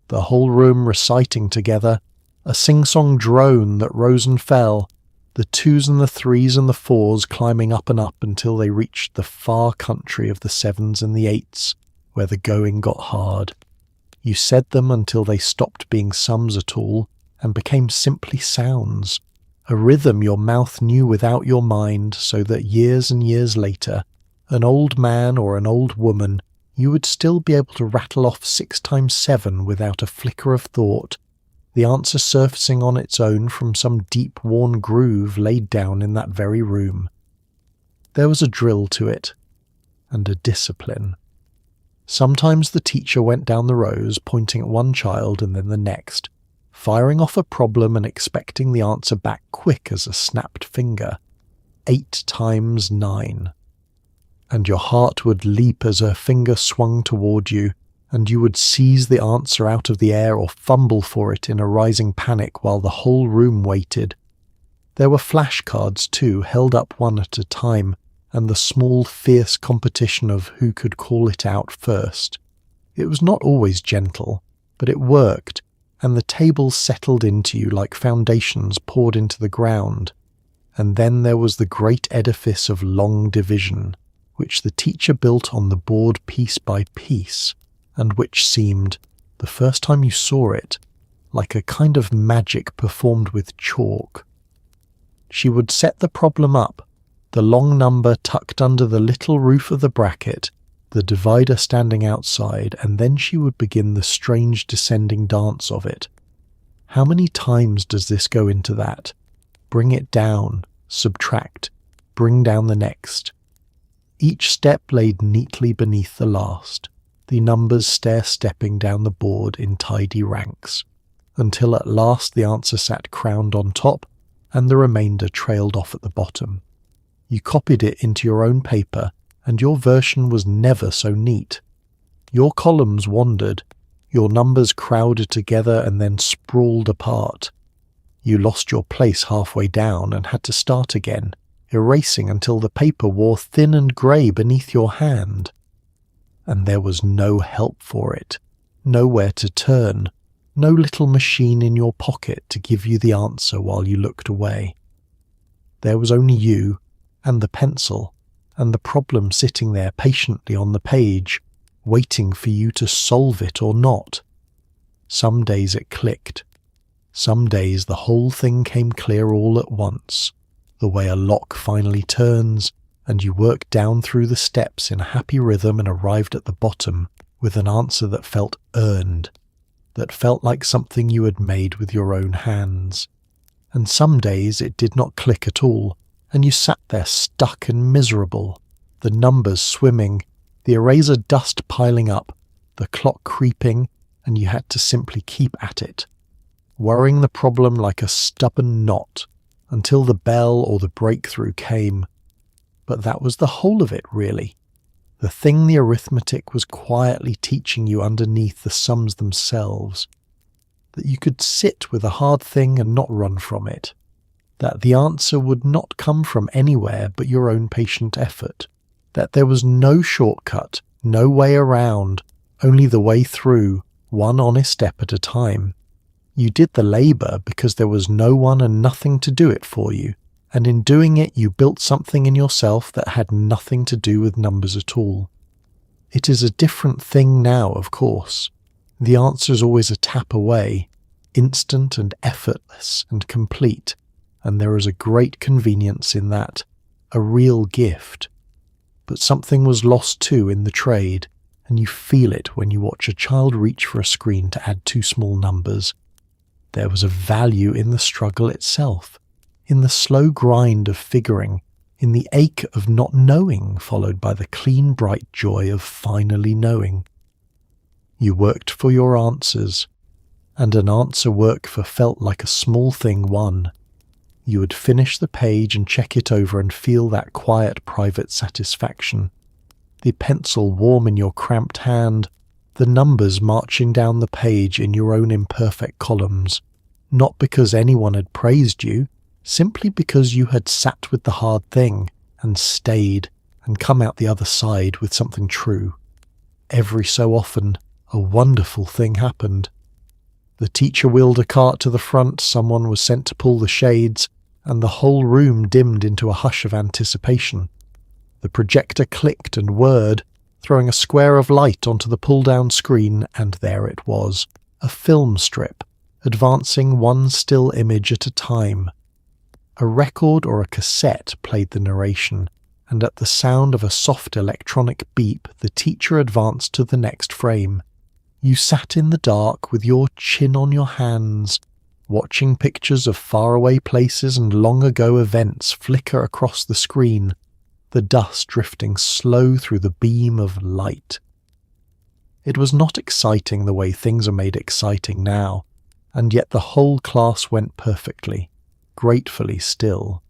The whole room reciting together, a sing-song drone that rose and fell, the 2s and the 3s and the 4s climbing up and up until they reached the far country of the 7s and the 8s, where the going got hard. You said them until they stopped being sums at all and became simply sounds, a rhythm your mouth knew without your mind, so that years and years later, an old man or an old woman, you would still be able to rattle off 6 times 7 without a flicker of thought, the answer surfacing on its own from some deep-worn groove laid down in that very room. There was a drill to it, and a discipline. Sometimes the teacher went down the rows, pointing at one child and then the next, firing off a problem and expecting the answer back quick as a snapped finger. 8 times 9. And your heart would leap as her finger swung toward you, and you would seize the answer out of the air or fumble for it in a rising panic while the whole room waited. There were flashcards too, held up one at a time, and the small, fierce competition of who could call it out first. It was not always gentle, but it worked, and the tables settled into you like foundations poured into the ground. And then there was the great edifice of long division, which the teacher built on the board piece by piece, and which seemed, the first time you saw it, like a kind of magic performed with chalk. She would set the problem up, the long number tucked under the little roof of the bracket, the divider standing outside, and then she would begin the strange descending dance of it. How many times does this go into that? Bring it down, subtract, bring down the next. Each step laid neatly beneath the last, the numbers stair-stepping down the board in tidy ranks, until at last the answer sat crowned on top and the remainder trailed off at the bottom. You copied it into your own paper, and your version was never so neat. Your columns wandered, your numbers crowded together and then sprawled apart. You lost your place halfway down and had to start again, erasing until the paper wore thin and grey beneath your hand. And there was no help for it, nowhere to turn, no little machine in your pocket to give you the answer while you looked away. There was only you, and the pencil, and the problem sitting there patiently on the page, waiting for you to solve it or not. Some days it clicked. Some days the whole thing came clear all at once, the way a lock finally turns, and you worked down through the steps in a happy rhythm and arrived at the bottom with an answer that felt earned, that felt like something you had made with your own hands. And some days it did not click at all, and you sat there stuck and miserable, the numbers swimming, the eraser dust piling up, the clock creeping, and you had to simply keep at it, worrying the problem like a stubborn knot, until the bell or the breakthrough came. But that was the whole of it, really. The thing the arithmetic was quietly teaching you underneath the sums themselves. That you could sit with a hard thing and not run from it. That the answer would not come from anywhere but your own patient effort. That there was no shortcut, no way around, only the way through, one honest step at a time. You did the labour because there was no one and nothing to do it for you, and in doing it you built something in yourself that had nothing to do with numbers at all. It is a different thing now, of course. The answer is always a tap away, instant and effortless and complete, and there is a great convenience in that, a real gift. But something was lost too in the trade, and you feel it when you watch a child reach for a screen to add two small numbers. There was a value in the struggle itself, in the slow grind of figuring, in the ache of not knowing, followed by the clean, bright joy of finally knowing. You worked for your answers, and an answer work for felt like a small thing won. You would finish the page and check it over and feel that quiet, private satisfaction. The pencil warm in your cramped hand, the numbers marching down the page in your own imperfect columns, not because anyone had praised you, simply because you had sat with the hard thing and stayed and come out the other side with something true. Every so often, a wonderful thing happened. The teacher wheeled a cart to the front, someone was sent to pull the shades, and the whole room dimmed into a hush of anticipation. The projector clicked and whirred, throwing a square of light onto the pull-down screen, and there it was, a film strip, advancing one still image at a time. A record or a cassette played the narration, and at the sound of a soft electronic beep, the teacher advanced to the next frame. You sat in the dark with your chin on your hands, watching pictures of faraway places and long-ago events flicker across the screen, the dust drifting slow through the beam of light. It was not exciting the way things are made exciting now, and yet the whole class went perfectly, gratefully still.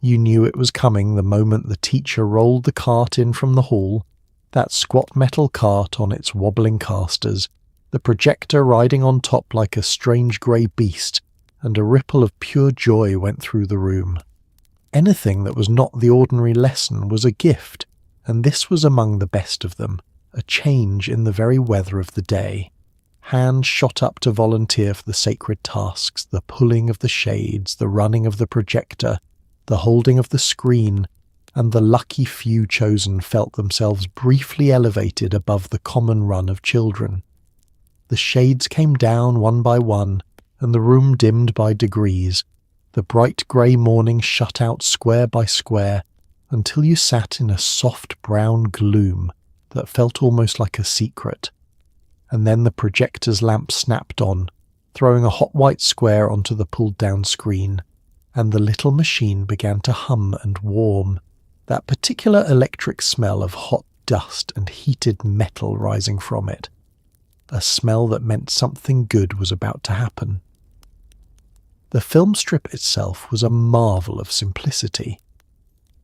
You knew it was coming the moment the teacher rolled the cart in from the hall, that squat metal cart on its wobbling casters, the projector riding on top like a strange grey beast, and a ripple of pure joy went through the room. Anything that was not the ordinary lesson was a gift, and this was among the best of them, a change in the very weather of the day. Hands shot up to volunteer for the sacred tasks, the pulling of the shades, the running of the projector, the holding of the screen, and the lucky few chosen felt themselves briefly elevated above the common run of children. The shades came down one by one, and the room dimmed by degrees. The bright grey morning shut out square by square, until you sat in a soft brown gloom that felt almost like a secret. And then the projector's lamp snapped on, throwing a hot white square onto the pulled-down screen, and the little machine began to hum and warm, that particular electric smell of hot dust and heated metal rising from it, a smell that meant something good was about to happen. The film strip itself was a marvel of simplicity.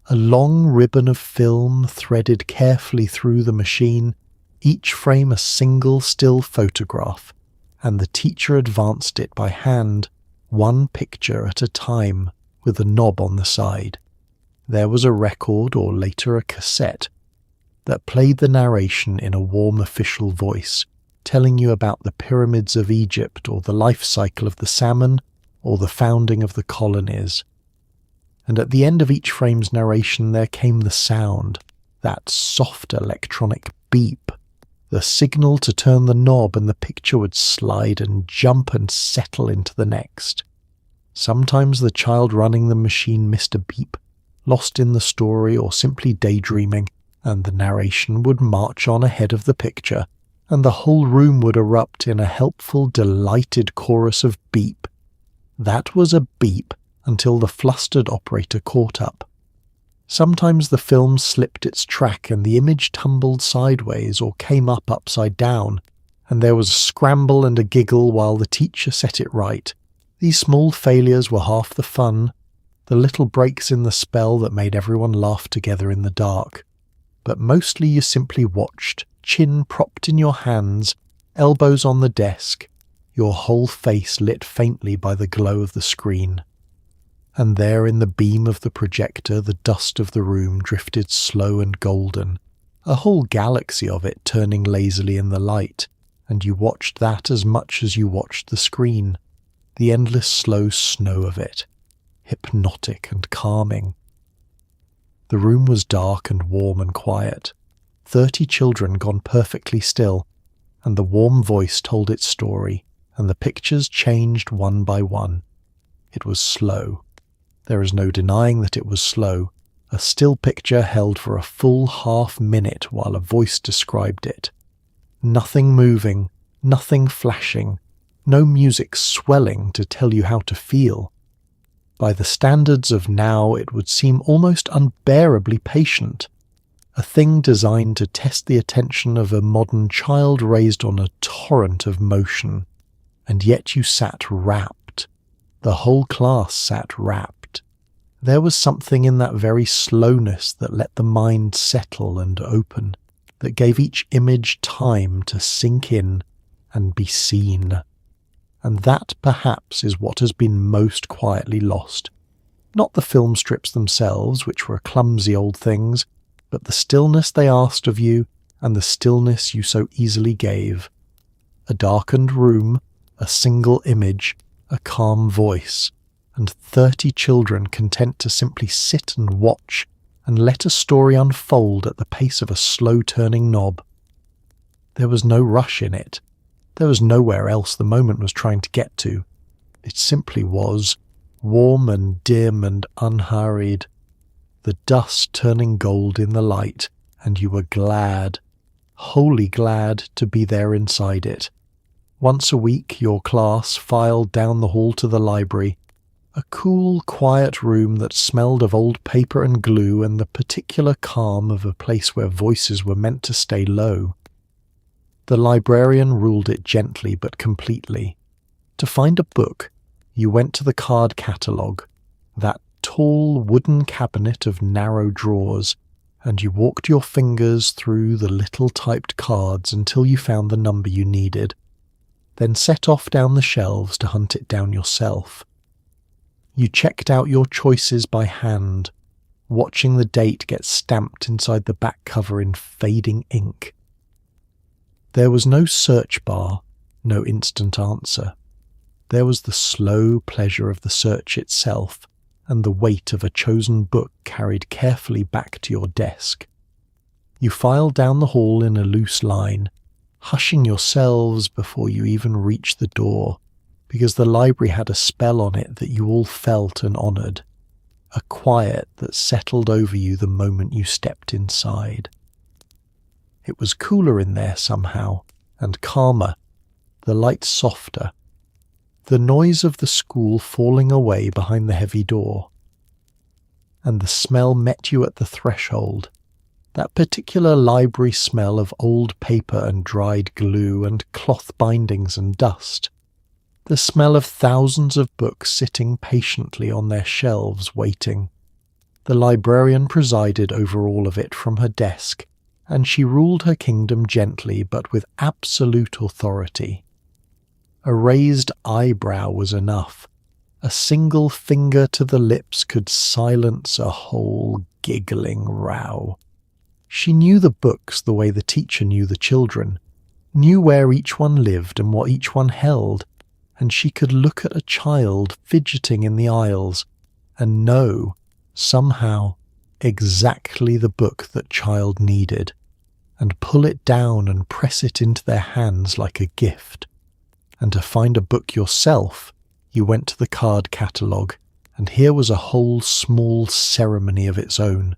A long ribbon of film threaded carefully through the machine, each frame a single still photograph, and the teacher advanced it by hand, one picture at a time, with a knob on the side. There was a record, or later a cassette, that played the narration in a warm official voice, telling you about the pyramids of Egypt, or the life cycle of the salmon, or the founding of the colonies. And at the end of each frame's narration there came the sound, that soft electronic beep, the signal to turn the knob, and the picture would slide and jump and settle into the next. Sometimes the child running the machine missed a beep, lost in the story or simply daydreaming, and the narration would march on ahead of the picture, and the whole room would erupt in a helpful, delighted chorus of beep. That was a beep until the flustered operator caught up. Sometimes the film slipped its track and the image tumbled sideways or came up upside down, and there was a scramble and a giggle while the teacher set it right. These small failures were half the fun, the little breaks in the spell that made everyone laugh together in the dark. But mostly you simply watched, chin propped in your hands, elbows on the desk, your whole face lit faintly by the glow of the screen. And there in the beam of the projector the dust of the room drifted slow and golden, a whole galaxy of it turning lazily in the light, and you watched that as much as you watched the screen, the endless slow snow of it, hypnotic and calming. The room was dark and warm and quiet, 30 children gone perfectly still, and the warm voice told its story, and the pictures changed one by one. It was slow. There is no denying that it was slow. A still picture held for a full half-minute while a voice described it. Nothing moving, nothing flashing, no music swelling to tell you how to feel. By the standards of now, it would seem almost unbearably patient, a thing designed to test the attention of a modern child raised on a torrent of motion. And yet you sat rapt. The whole class sat rapt. There was something in that very slowness that let the mind settle and open, that gave each image time to sink in and be seen. And that, perhaps, is what has been most quietly lost. Not the film strips themselves, which were clumsy old things, but the stillness they asked of you and the stillness you so easily gave. A darkened room, a single image, a calm voice, and 30 children content to simply sit and watch and let a story unfold at the pace of a slow-turning knob. There was no rush in it. There was nowhere else the moment was trying to get to. It simply was, warm and dim and unhurried, the dust turning gold in the light, and you were glad, wholly glad to be there inside it. Once a week your class filed down the hall to the library, a cool, quiet room that smelled of old paper and glue and the particular calm of a place where voices were meant to stay low. The librarian ruled it gently but completely. To find a book, you went to the card catalogue, that tall wooden cabinet of narrow drawers, and you walked your fingers through the little typed cards until you found the number you needed, then set off down the shelves to hunt it down yourself. You checked out your choices by hand, watching the date get stamped inside the back cover in fading ink. There was no search bar, no instant answer. There was the slow pleasure of the search itself and the weight of a chosen book carried carefully back to your desk. You filed down the hall in a loose line, hushing yourselves before you even reached the door, because the library had a spell on it that you all felt and honoured, a quiet that settled over you the moment you stepped inside. It was cooler in there somehow, and calmer, the light softer, the noise of the school falling away behind the heavy door. And the smell met you at the threshold, that particular library smell of old paper and dried glue and cloth bindings and dust, the smell of thousands of books sitting patiently on their shelves waiting. The librarian presided over all of it from her desk, and she ruled her kingdom gently but with absolute authority. A raised eyebrow was enough. A single finger to the lips could silence a whole giggling row. She knew the books the way the teacher knew the children, knew where each one lived and what each one held, and she could look at a child fidgeting in the aisles and know, somehow, exactly the book that child needed, and pull it down and press it into their hands like a gift. And to find a book yourself, you went to the card catalogue, and here was a whole small ceremony of its own.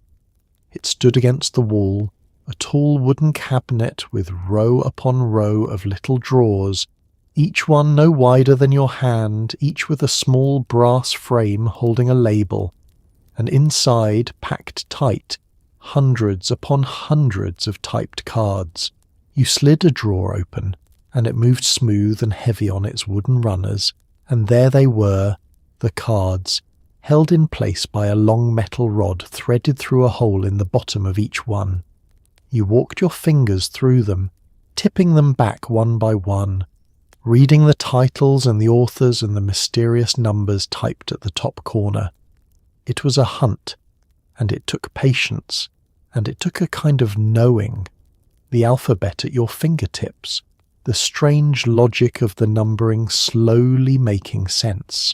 It stood against the wall, a tall wooden cabinet with row upon row of little drawers, each one no wider than your hand, each with a small brass frame holding a label, and inside, packed tight, hundreds upon hundreds of typed cards. You slid a drawer open, and it moved smooth and heavy on its wooden runners, and there they were, the cards, held in place by a long metal rod threaded through a hole in the bottom of each one. You walked your fingers through them, tipping them back one by one, reading the titles and the authors and the mysterious numbers typed at the top corner. It was a hunt, and it took patience, and it took a kind of knowing, the alphabet at your fingertips, the strange logic of the numbering slowly making sense.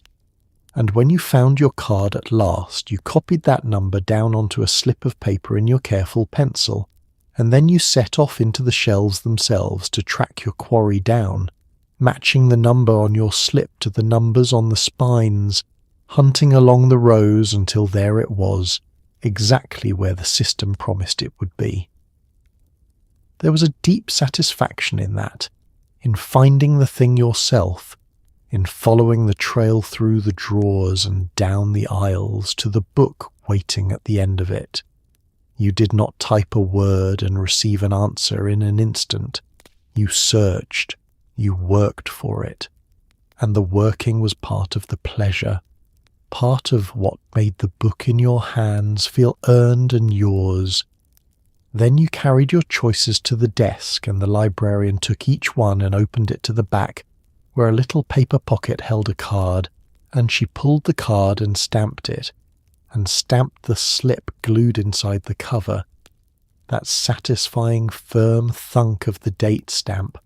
And when you found your card at last, you copied that number down onto a slip of paper in your careful pencil, and then you set off into the shelves themselves to track your quarry down, matching the number on your slip to the numbers on the spines, hunting along the rows until there it was, exactly where the system promised it would be. There was a deep satisfaction in that, in finding the thing yourself, in following the trail through the drawers and down the aisles to the book waiting at the end of it. You did not type a word and receive an answer in an instant. You searched, you worked for it, and the working was part of the pleasure, part of what made the book in your hands feel earned and yours. Then you carried your choices to the desk, and the librarian took each one and opened it to the back, where a little paper pocket held a card, and she pulled the card and stamped it, and stamped the slip glued inside the cover, that satisfying firm thunk of the date stamp,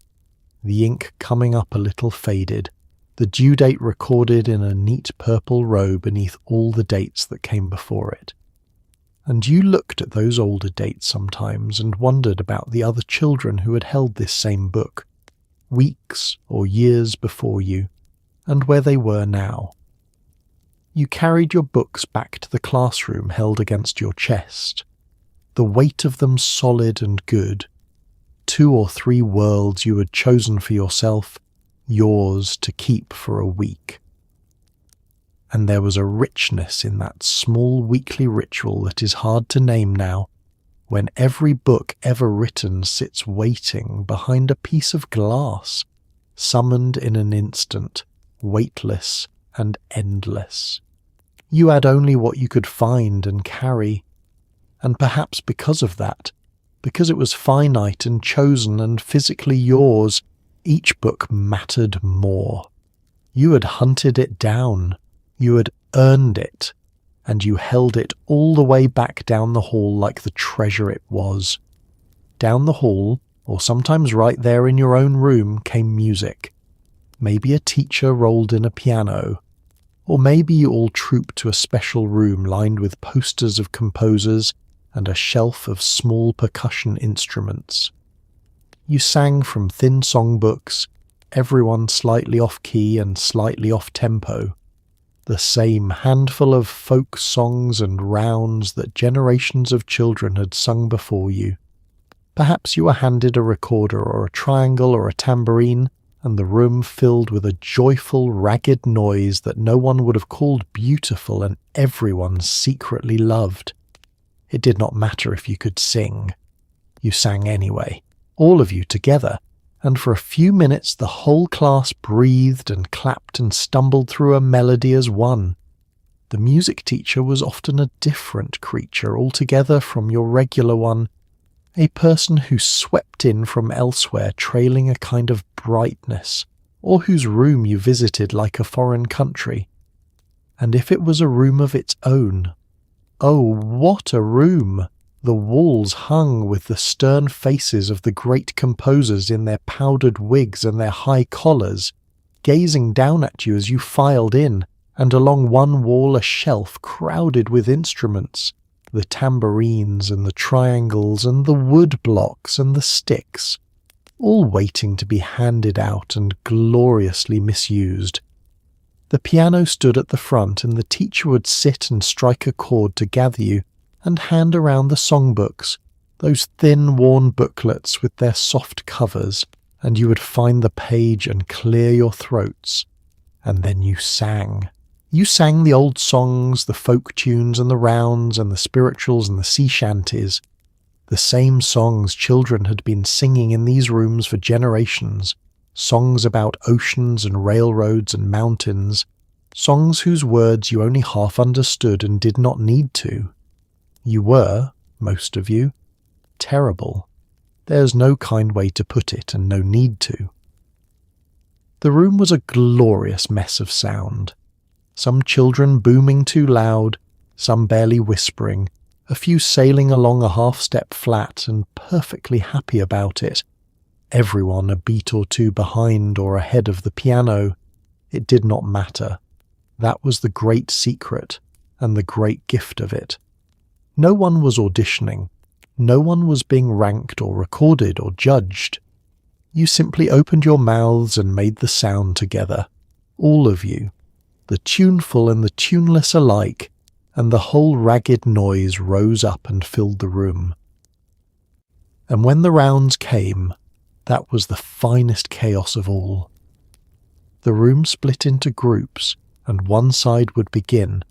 the ink coming up a little faded, the due date recorded in a neat purple row beneath all the dates that came before it. And you looked at those older dates sometimes and wondered about the other children who had held this same book, weeks or years before you, and where they were now. You carried your books back to the classroom held against your chest, the weight of them solid and good, 2 or 3 worlds you had chosen for yourself, yours to keep for a week. And there was a richness in that small weekly ritual that is hard to name now, when every book ever written sits waiting behind a piece of glass, summoned in an instant, weightless and endless. You had only what you could find and carry, and perhaps because of that, because it was finite and chosen and physically yours, each book mattered more. You had hunted it down, you had earned it, and you held it all the way back down the hall like the treasure it was. Down the hall, or sometimes right there in your own room, came music. Maybe a teacher rolled in a piano, or maybe you all trooped to a special room lined with posters of composers and a shelf of small percussion instruments. You sang from thin songbooks, everyone slightly off-key and slightly off-tempo, the same handful of folk songs and rounds that generations of children had sung before you. Perhaps you were handed a recorder or a triangle or a tambourine, and the room filled with a joyful, ragged noise that no one would have called beautiful and everyone secretly loved. It did not matter if you could sing. You sang anyway, all of you together, and for a few minutes the whole class breathed and clapped and stumbled through a melody as one. The music teacher was often a different creature altogether from your regular one, a person who swept in from elsewhere trailing a kind of brightness, or whose room you visited like a foreign country. And if it was a room of its own, oh, what a room! The walls hung with the stern faces of the great composers in their powdered wigs and their high collars, gazing down at you as you filed in, and along one wall a shelf crowded with instruments, the tambourines and the triangles and the wood blocks and the sticks, all waiting to be handed out and gloriously misused. The piano stood at the front, and the teacher would sit and strike a chord to gather you, and hand around the songbooks, those thin worn booklets with their soft covers, and you would find the page and clear your throats. And then you sang. You sang the old songs, the folk tunes and the rounds and the spirituals and the sea shanties, the same songs children had been singing in these rooms for generations, songs about oceans and railroads and mountains, songs whose words you only half understood and did not need to. You were, most of you, terrible. There's no kind way to put it, and no need to. The room was a glorious mess of sound. Some children booming too loud, some barely whispering, a few sailing along a half-step flat and perfectly happy about it. Everyone a beat or two behind or ahead of the piano. It did not matter. That was the great secret, and the great gift of it. No one was auditioning. No one was being ranked or recorded or judged. You simply opened your mouths and made the sound together. All of you. The tuneful and the tuneless alike, and the whole ragged noise rose up and filled the room. And when the rounds came, that was the finest chaos of all. The room split into groups, and one side would begin,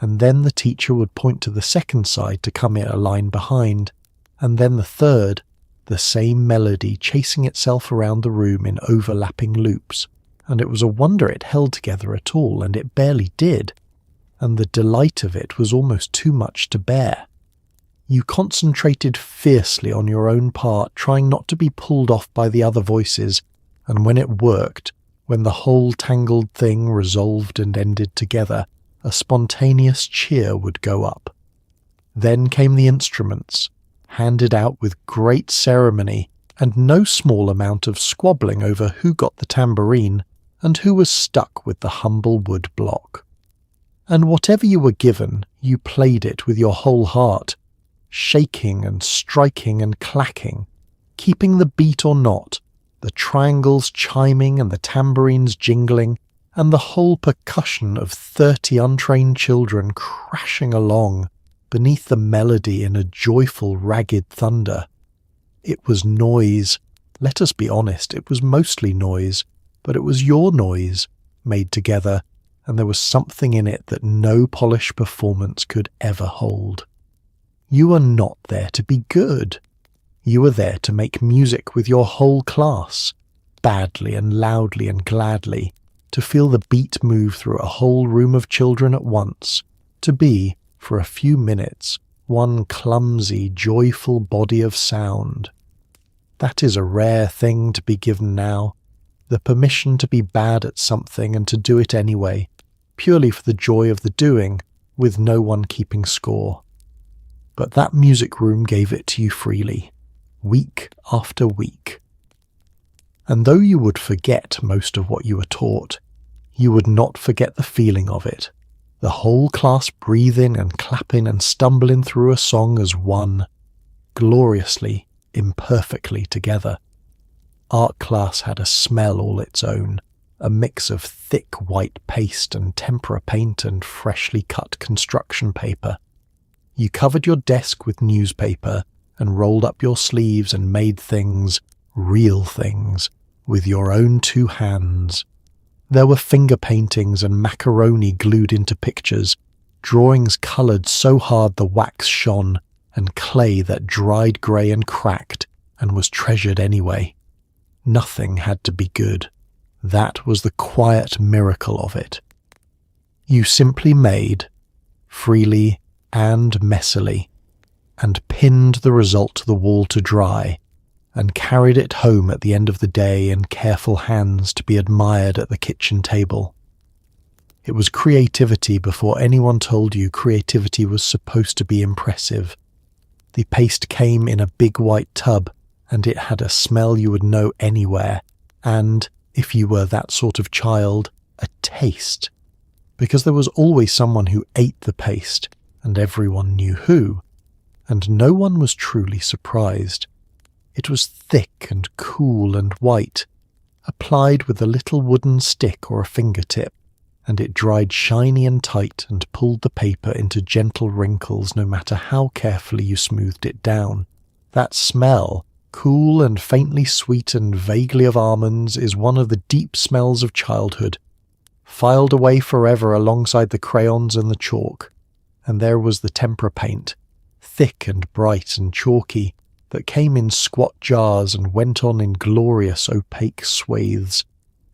and then the teacher would point to the second side to come in a line behind, and then the third, the same melody chasing itself around the room in overlapping loops, and it was a wonder it held together at all, and it barely did, and the delight of it was almost too much to bear. You concentrated fiercely on your own part, trying not to be pulled off by the other voices, and when it worked, when the whole tangled thing resolved and ended together, a spontaneous cheer would go up. Then came the instruments, handed out with great ceremony and no small amount of squabbling over who got the tambourine and who was stuck with the humble wood block. And whatever you were given, you played it with your whole heart, shaking and striking and clacking, keeping the beat or not, the triangles chiming and the tambourines jingling, and the whole percussion of 30 untrained children crashing along beneath the melody in a joyful ragged thunder. It was noise. Let us be honest, it was mostly noise, but it was your noise, made together, and there was something in it that no polished performance could ever hold. You were not there to be good. You were there to make music with your whole class, badly and loudly and gladly, to feel the beat move through a whole room of children at once, to be, for a few minutes, one clumsy, joyful body of sound. That is a rare thing to be given now, the permission to be bad at something and to do it anyway, purely for the joy of the doing, with no one keeping score. But that music room gave it to you freely, week after week. And though you would forget most of what you were taught, you would not forget the feeling of it, the whole class breathing and clapping and stumbling through a song as one, gloriously, imperfectly together. Art class had a smell all its own, a mix of thick white paste and tempera paint and freshly cut construction paper. You covered your desk with newspaper and rolled up your sleeves and made things, real things, with your own 2 hands. There were finger paintings and macaroni glued into pictures, drawings coloured so hard the wax shone, and clay that dried grey and cracked and was treasured anyway. Nothing had to be good. That was the quiet miracle of it. You simply made, freely and messily, and pinned the result to the wall to dry, and carried it home at the end of the day in careful hands to be admired at the kitchen table. It was creativity before anyone told you creativity was supposed to be impressive. The paste came in a big white tub, and it had a smell you would know anywhere, and, if you were that sort of child, a taste. Because there was always someone who ate the paste, and everyone knew who, and no one was truly surprised. It was thick and cool and white, applied with a little wooden stick or a fingertip, and it dried shiny and tight and pulled the paper into gentle wrinkles no matter how carefully you smoothed it down. That smell, cool and faintly sweet and vaguely of almonds, is one of the deep smells of childhood, filed away forever alongside the crayons and the chalk. And there was the tempera paint, thick and bright and chalky, that came in squat jars and went on in glorious opaque swathes.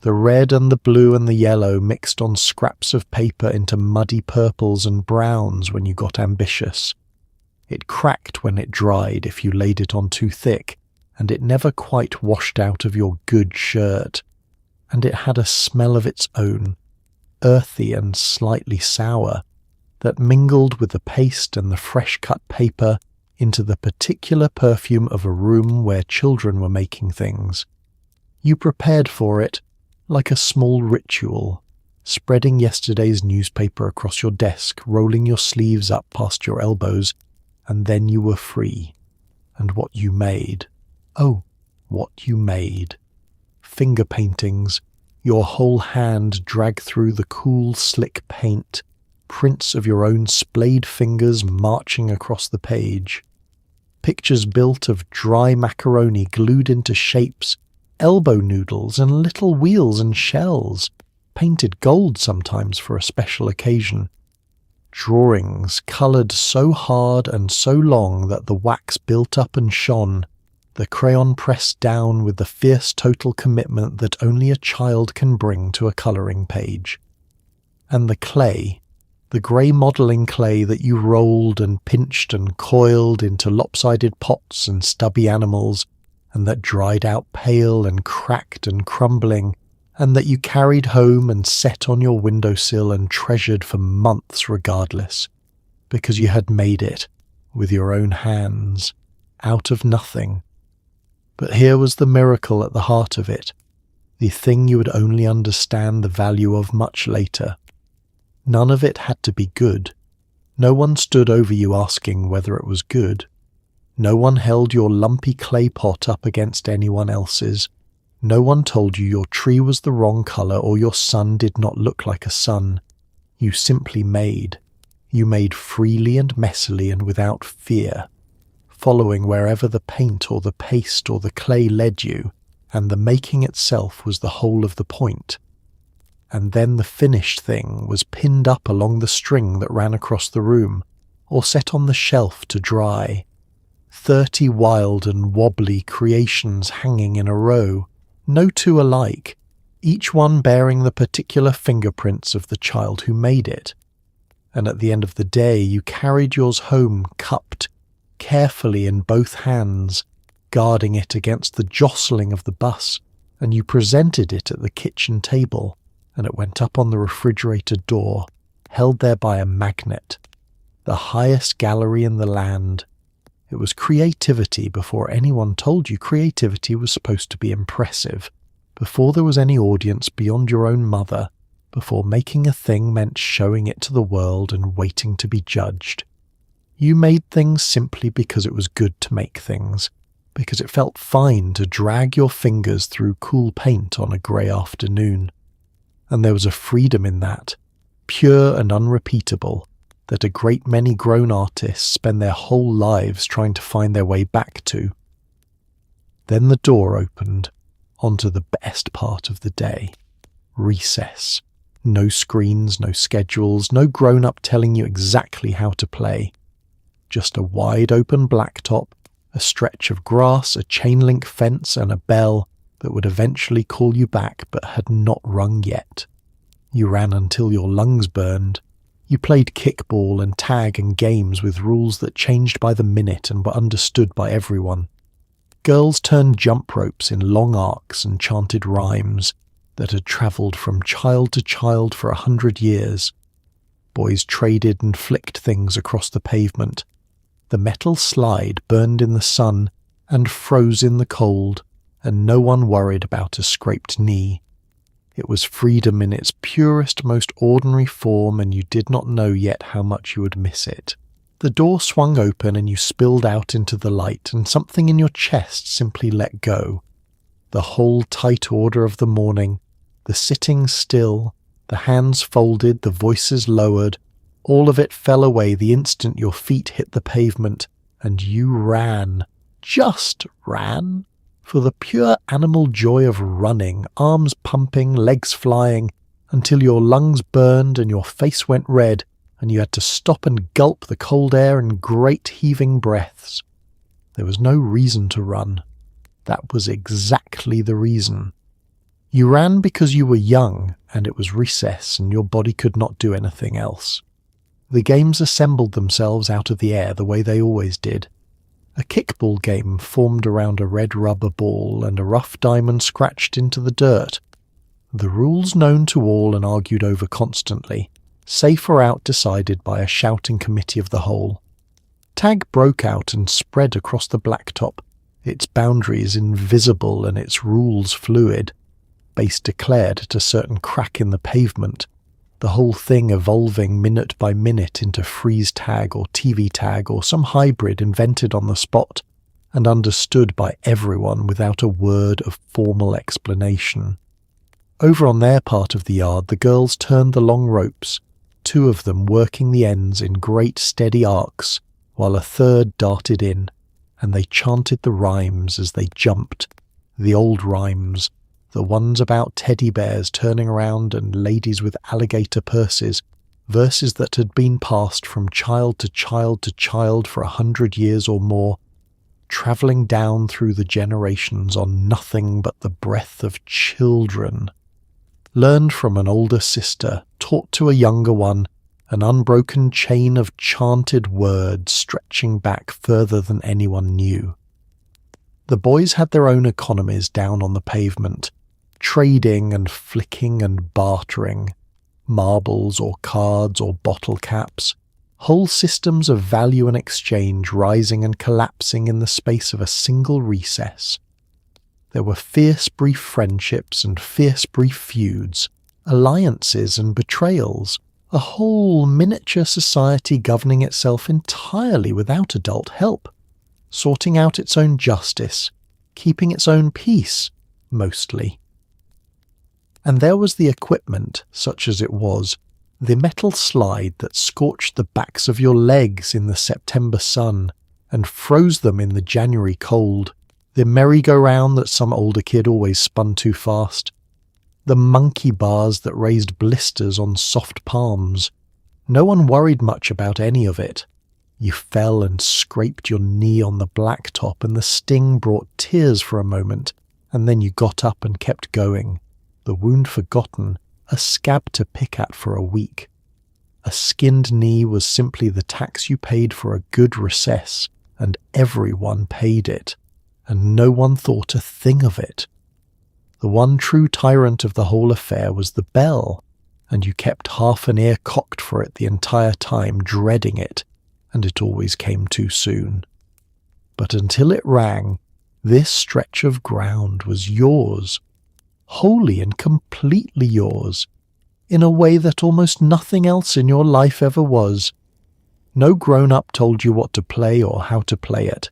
The red and the blue and the yellow mixed on scraps of paper into muddy purples and browns when you got ambitious. It cracked when it dried if you laid it on too thick, and it never quite washed out of your good shirt. And it had a smell of its own, earthy and slightly sour, that mingled with the paste and the fresh-cut paper into the particular perfume of a room where children were making things. You prepared for it like a small ritual, spreading yesterday's newspaper across your desk, rolling your sleeves up past your elbows, and then you were free. And what you made, oh, what you made. Finger paintings, your whole hand dragged through the cool, slick paint, prints of your own splayed fingers marching across the page. Pictures built of dry macaroni glued into shapes, elbow noodles and little wheels and shells, painted gold sometimes for a special occasion. Drawings coloured so hard and so long that the wax built up and shone, the crayon pressed down with the fierce total commitment that only a child can bring to a colouring page. And the clay, the grey modelling clay that you rolled and pinched and coiled into lopsided pots and stubby animals, and that dried out pale and cracked and crumbling, and that you carried home and set on your windowsill and treasured for months regardless, because you had made it with your own hands, out of nothing. But here was the miracle at the heart of it, the thing you would only understand the value of much later. None of it had to be good. No one stood over you asking whether it was good. No one held your lumpy clay pot up against anyone else's. No one told you your tree was the wrong colour or your sun did not look like a sun. You simply made. You made freely and messily and without fear, following wherever the paint or the paste or the clay led you, and the making itself was the whole of the point. And then the finished thing was pinned up along the string that ran across the room, or set on the shelf to dry. 30 wild and wobbly creations hanging in a row, no two alike, each one bearing the particular fingerprints of the child who made it. And at the end of the day you carried yours home cupped, carefully in both hands, guarding it against the jostling of the bus, and you presented it at the kitchen table, and it went up on the refrigerator door, held there by a magnet. The highest gallery in the land. It was creativity before anyone told you creativity was supposed to be impressive, before there was any audience beyond your own mother, before making a thing meant showing it to the world and waiting to be judged. You made things simply because it was good to make things, because it felt fine to drag your fingers through cool paint on a grey afternoon. And there was a freedom in that, pure and unrepeatable, that a great many grown artists spend their whole lives trying to find their way back to. Then the door opened onto the best part of the day. Recess. No screens, no schedules, no grown-up telling you exactly how to play. Just a wide-open blacktop, a stretch of grass, a chain-link fence, and a bell that would eventually call you back but had not rung yet. You ran until your lungs burned. You played kickball and tag and games with rules that changed by the minute and were understood by everyone. Girls turned jump ropes in long arcs and chanted rhymes that had travelled from child to child for 100 years. Boys traded and flicked things across the pavement. The metal slide burned in the sun and froze in the cold, and no one worried about a scraped knee. It was freedom in its purest, most ordinary form, and you did not know yet how much you would miss it. The door swung open and you spilled out into the light, and something in your chest simply let go. The whole tight order of the morning, the sitting still, the hands folded, the voices lowered, all of it fell away the instant your feet hit the pavement, and you ran, just ran, for the pure animal joy of running, arms pumping, legs flying, until your lungs burned and your face went red, and you had to stop and gulp the cold air in great heaving breaths. There was no reason to run. That was exactly the reason. You ran because you were young, and it was recess, and your body could not do anything else. The games assembled themselves out of the air the way they always did. A kickball game formed around a red rubber ball and a rough diamond scratched into the dirt. The rules known to all and argued over constantly, safe or out decided by a shouting committee of the whole. Tag broke out and spread across the blacktop, its boundaries invisible and its rules fluid. Base declared at a certain crack in the pavement, the whole thing evolving minute by minute into freeze tag or TV tag or some hybrid invented on the spot and understood by everyone without a word of formal explanation. Over on their part of the yard, the girls turned the long ropes, two of them working the ends in great steady arcs, while a third darted in, and they chanted the rhymes as they jumped, the old rhymes, the ones about teddy bears turning around and ladies with alligator purses, verses that had been passed from child to child to child for 100 years or more, travelling down through the generations on nothing but the breath of children. Learned from an older sister, taught to a younger one, an unbroken chain of chanted words stretching back further than anyone knew. The boys had their own economies down on the pavement, trading and flicking and bartering, marbles or cards or bottle caps, whole systems of value and exchange rising and collapsing in the space of a single recess. There were fierce brief friendships and fierce brief feuds, alliances and betrayals, a whole miniature society governing itself entirely without adult help, sorting out its own justice, keeping its own peace, mostly. And there was the equipment, such as it was, the metal slide that scorched the backs of your legs in the September sun and froze them in the January cold, the merry-go-round that some older kid always spun too fast, the monkey bars that raised blisters on soft palms. No one worried much about any of it. You fell and scraped your knee on the blacktop, and the sting brought tears for a moment, and then you got up and kept going, the wound forgotten, a scab to pick at for a week. A skinned knee was simply the tax you paid for a good recess, and everyone paid it, and no one thought a thing of it. The one true tyrant of the whole affair was the bell, and you kept half an ear cocked for it the entire time, dreading it, and it always came too soon. But until it rang, this stretch of ground was yours, wholly and completely yours, in a way that almost nothing else in your life ever was. No grown-up told you what to play or how to play it.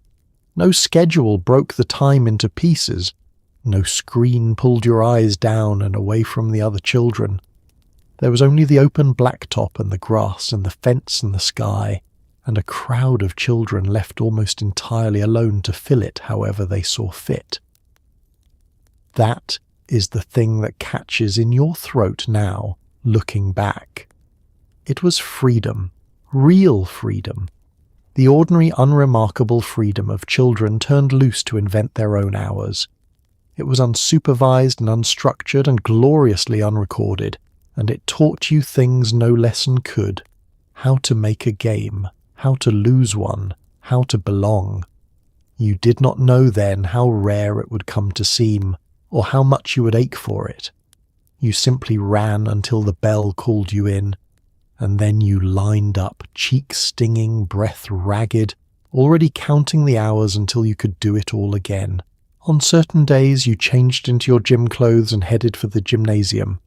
No schedule broke the time into pieces. No screen pulled your eyes down and away from the other children. There was only the open blacktop and the grass and the fence and the sky, and a crowd of children left almost entirely alone to fill it however they saw fit. That is the thing that catches in your throat now, looking back. It was freedom, real freedom. The ordinary, unremarkable freedom of children turned loose to invent their own hours. It was unsupervised and unstructured and gloriously unrecorded, and it taught you things no lesson could. How to make a game, how to lose one, how to belong. You did not know then how rare it would come to seem, or how much you would ache for it. You simply ran until the bell called you in, and then you lined up, cheek stinging, breath ragged, already counting the hours until you could do it all again. On certain days you changed into your gym clothes and headed for the gymnasium,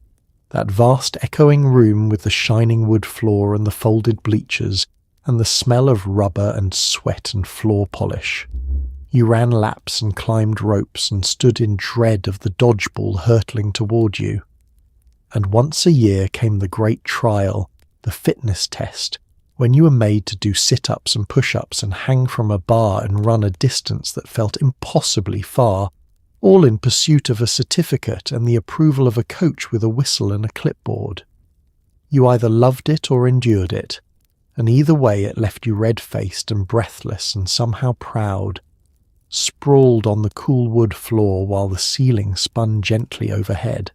that vast echoing room with the shining wood floor and the folded bleachers, and the smell of rubber and sweat and floor polish. You ran laps and climbed ropes and stood in dread of the dodgeball hurtling toward you. And once a year came the great trial, the fitness test, when you were made to do sit-ups and push-ups and hang from a bar and run a distance that felt impossibly far, all in pursuit of a certificate and the approval of a coach with a whistle and a clipboard. You either loved it or endured it, and either way it left you red-faced and breathless and somehow proud, sprawled on the cool wood floor while the ceiling spun gently overhead.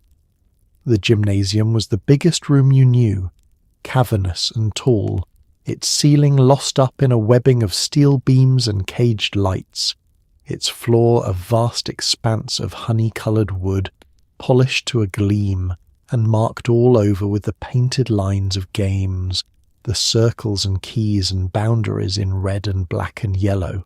The gymnasium was the biggest room you knew, cavernous and tall, its ceiling lost up in a webbing of steel beams and caged lights, its floor a vast expanse of honey-coloured wood, polished to a gleam, and marked all over with the painted lines of games, the circles and keys and boundaries in red and black and yellow.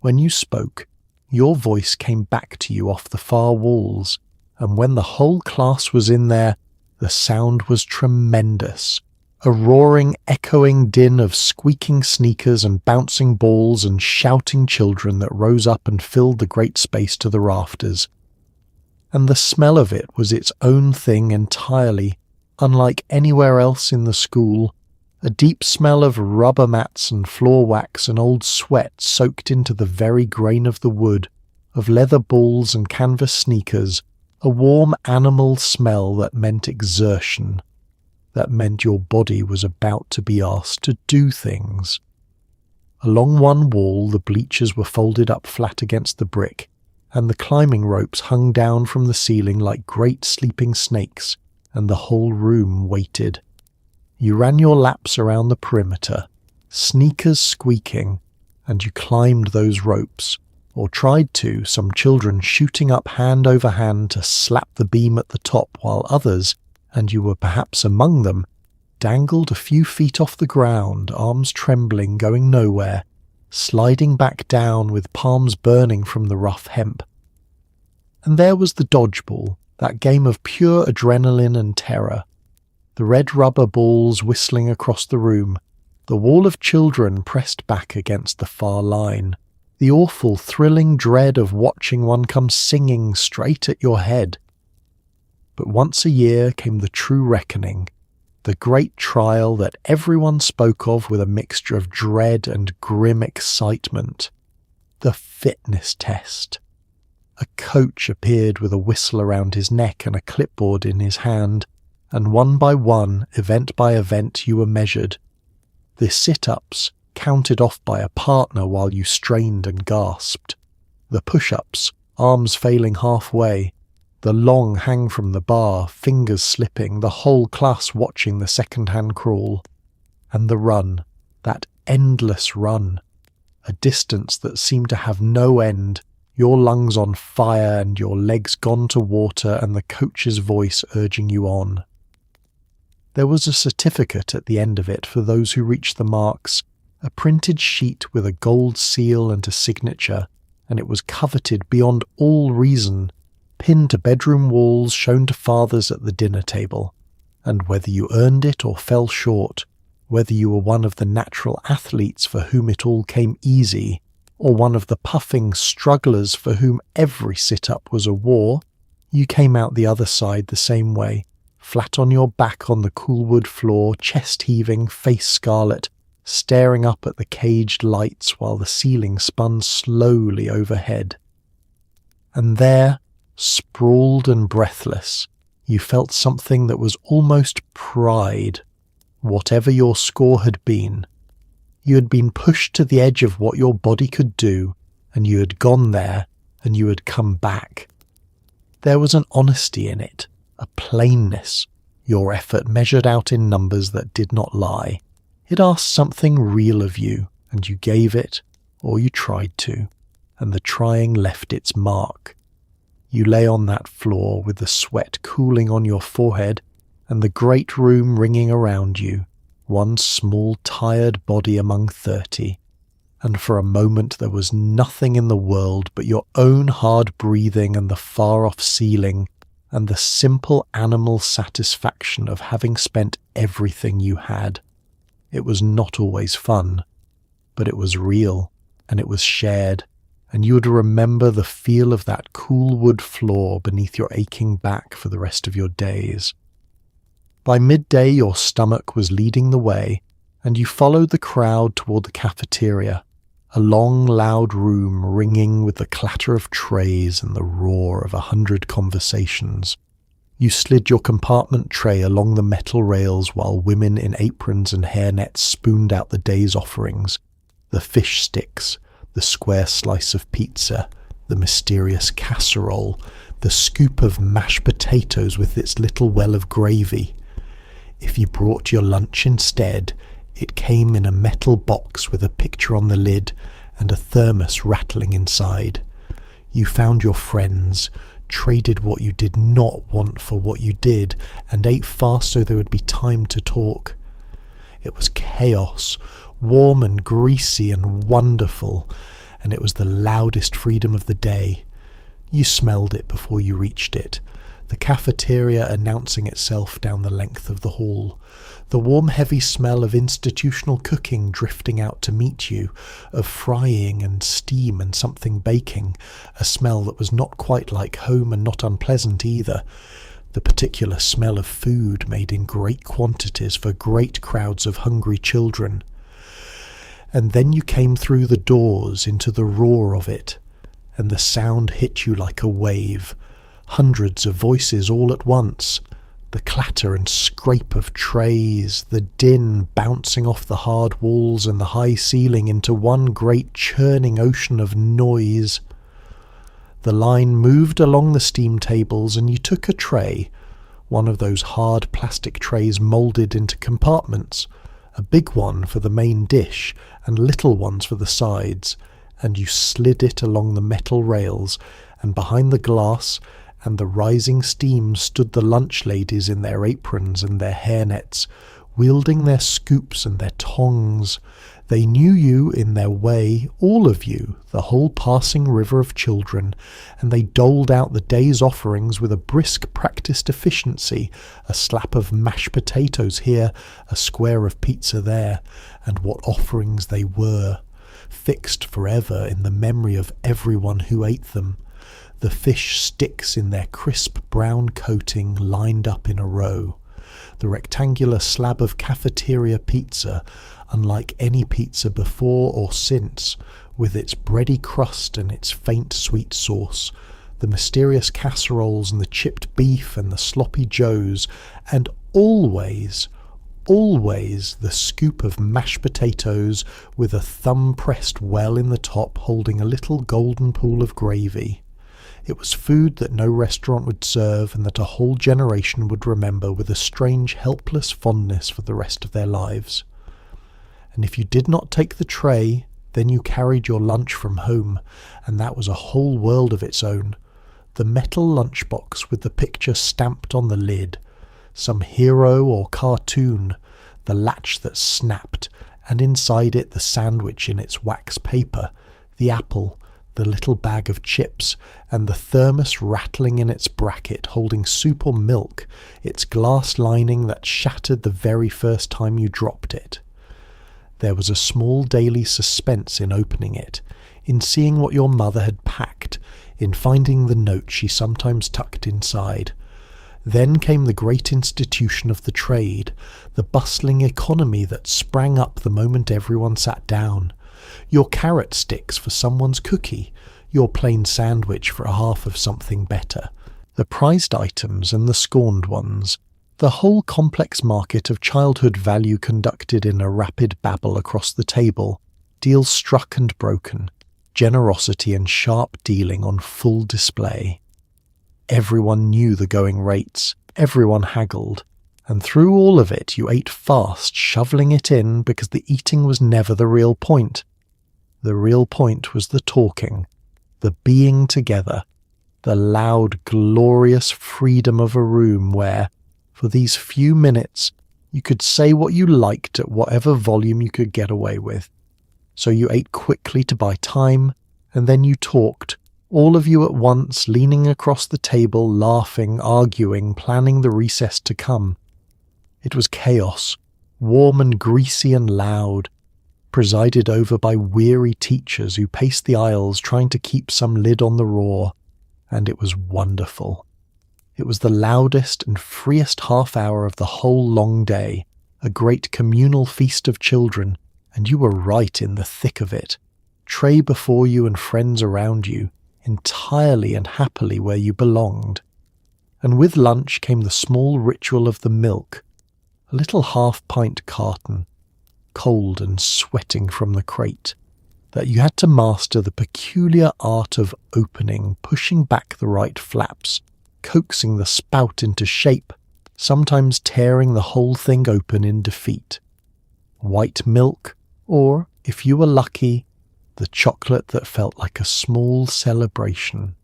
When you spoke, your voice came back to you off the far walls, and when the whole class was in there, the sound was tremendous, a roaring, echoing din of squeaking sneakers and bouncing balls and shouting children that rose up and filled the great space to the rafters. And the smell of it was its own thing entirely, unlike anywhere else in the school, a deep smell of rubber mats and floor wax and old sweat soaked into the very grain of the wood, of leather balls and canvas sneakers, a warm animal smell that meant exertion, that meant your body was about to be asked to do things. Along one wall the bleachers were folded up flat against the brick, and the climbing ropes hung down from the ceiling like great sleeping snakes, and the whole room waited. You ran your laps around the perimeter, sneakers squeaking, and you climbed those ropes, or tried to, some children shooting up hand over hand to slap the beam at the top, while others, and you were perhaps among them, dangled a few feet off the ground, arms trembling, going nowhere, sliding back down with palms burning from the rough hemp. And there was the dodgeball, that game of pure adrenaline and terror. The red rubber balls whistling across the room, the wall of children pressed back against the far line, the awful thrilling dread of watching one come singing straight at your head. But once a year came the true reckoning, the great trial that everyone spoke of with a mixture of dread and grim excitement, the fitness test. A coach appeared with a whistle around his neck and a clipboard in his hand, and one by one, event by event, you were measured. The sit-ups counted off by a partner while you strained and gasped. The push-ups, arms failing halfway. The long hang from the bar, fingers slipping, the whole class watching the second-hand crawl. And the run, that endless run. A distance that seemed to have no end, your lungs on fire and your legs gone to water and the coach's voice urging you on. There was a certificate at the end of it for those who reached the marks, a printed sheet with a gold seal and a signature, and it was coveted beyond all reason, pinned to bedroom walls, shown to fathers at the dinner table. And whether you earned it or fell short, whether you were one of the natural athletes for whom it all came easy, or one of the puffing strugglers for whom every sit-up was a war, you came out the other side the same way, flat on your back on the cool wood floor, chest heaving, face scarlet, staring up at the caged lights while the ceiling spun slowly overhead. And there, sprawled and breathless, you felt something that was almost pride. Whatever your score had been, you had been pushed to the edge of what your body could do, and you had gone there, and you had come back. There was an honesty in it, a plainness, your effort measured out in numbers that did not lie. It asked something real of you, and you gave it, or you tried to, and the trying left its mark. You lay on that floor with the sweat cooling on your forehead, and the great room ringing around you, one small tired body among 30, and for a moment there was nothing in the world but your own hard breathing and the far-off ceiling, and the simple animal satisfaction of having spent everything you had. It was not always fun, but it was real, and it was shared, and you would remember the feel of that cool wood floor beneath your aching back for the rest of your days. By midday your stomach was leading the way, and you followed the crowd toward the cafeteria, a long, loud room ringing with the clatter of trays and the roar of 100 conversations. You slid your compartment tray along the metal rails while women in aprons and hairnets spooned out the day's offerings, the fish sticks, the square slice of pizza, the mysterious casserole, the scoop of mashed potatoes with its little well of gravy. If you brought your lunch instead, it came in a metal box with a picture on the lid and a thermos rattling inside. You found your friends, traded what you did not want for what you did, and ate fast so there would be time to talk. It was chaos, warm and greasy and wonderful, and it was the loudest freedom of the day. You smelled it before you reached it, the cafeteria announcing itself down the length of the hall, the warm heavy smell of institutional cooking drifting out to meet you, of frying and steam and something baking, a smell that was not quite like home and not unpleasant either, the particular smell of food made in great quantities for great crowds of hungry children. And then you came through the doors into the roar of it, and the sound hit you like a wave, hundreds of voices all at once, the clatter and scrape of trays, the din bouncing off the hard walls and the high ceiling into one great churning ocean of noise. The line moved along the steam tables, and you took a tray, one of those hard plastic trays moulded into compartments, a big one for the main dish and little ones for the sides, and you slid it along the metal rails, and behind the glass and the rising steam stood the lunch ladies in their aprons and their hairnets, wielding their scoops and their tongs. They knew you in their way, all of you, the whole passing river of children, and they doled out the day's offerings with a brisk practised efficiency, a slap of mashed potatoes here, a square of pizza there, and what offerings they were, fixed forever in the memory of everyone who ate them. The fish sticks in their crisp brown coating lined up in a row. The rectangular slab of cafeteria pizza, unlike any pizza before or since, with its bready crust and its faint sweet sauce, the mysterious casseroles and the chipped beef and the sloppy joes, and always the scoop of mashed potatoes with a thumb-pressed well in the top holding a little golden pool of gravy. It was food that no restaurant would serve, and that a whole generation would remember with a strange, helpless fondness for the rest of their lives. And if you did not take the tray, then you carried your lunch from home, and that was a whole world of its own. The metal lunchbox with the picture stamped on the lid, some hero or cartoon, the latch that snapped, and inside it the sandwich in its wax paper, the apple, the little bag of chips, and the thermos rattling in its bracket holding soup or milk, its glass lining that shattered the very first time you dropped it. There was a small daily suspense in opening it, in seeing what your mother had packed, in finding the note she sometimes tucked inside. Then came the great institution of the trade, the bustling economy that sprang up the moment everyone sat down. Your carrot sticks for someone's cookie, your plain sandwich for a half of something better, the prized items and the scorned ones, the whole complex market of childhood value conducted in a rapid babble across the table, deals struck and broken, generosity and sharp dealing on full display. Everyone knew the going rates, everyone haggled, and through all of it you ate fast, shoveling it in because the eating was never the real point. The real point was the talking, the being together, the loud, glorious freedom of a room where, for these few minutes, you could say what you liked at whatever volume you could get away with. So you ate quickly to buy time, and then you talked, all of you at once, leaning across the table, laughing, arguing, planning the recess to come. It was chaos, warm and greasy and loud, presided over by weary teachers who paced the aisles trying to keep some lid on the roar, and it was wonderful. It was the loudest and freest half hour of the whole long day, a great communal feast of children, and you were right in the thick of it, tray before you and friends around you, entirely and happily where you belonged. And with lunch came the small ritual of the milk, a little half-pint carton, cold and sweating from the crate, that you had to master the peculiar art of opening, pushing back the right flaps, coaxing the spout into shape, sometimes tearing the whole thing open in defeat. White milk, or, if you were lucky, the chocolate that felt like a small celebration.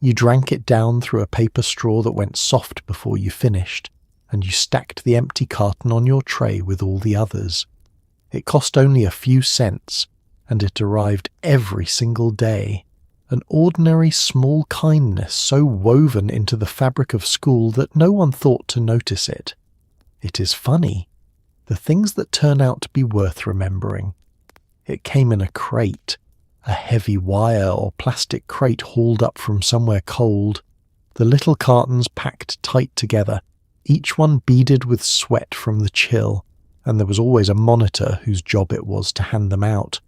You drank it down through a paper straw that went soft before you finished, and you stacked the empty carton on your tray with all the others. It cost only a few cents, and it arrived every single day, an ordinary small kindness so woven into the fabric of school that no one thought to notice it. It is funny, the things that turn out to be worth remembering. It came in a crate, a heavy wire or plastic crate hauled up from somewhere cold, the little cartons packed tight together, each one beaded with sweat from the chill, and there was always a monitor whose job it was to hand them out.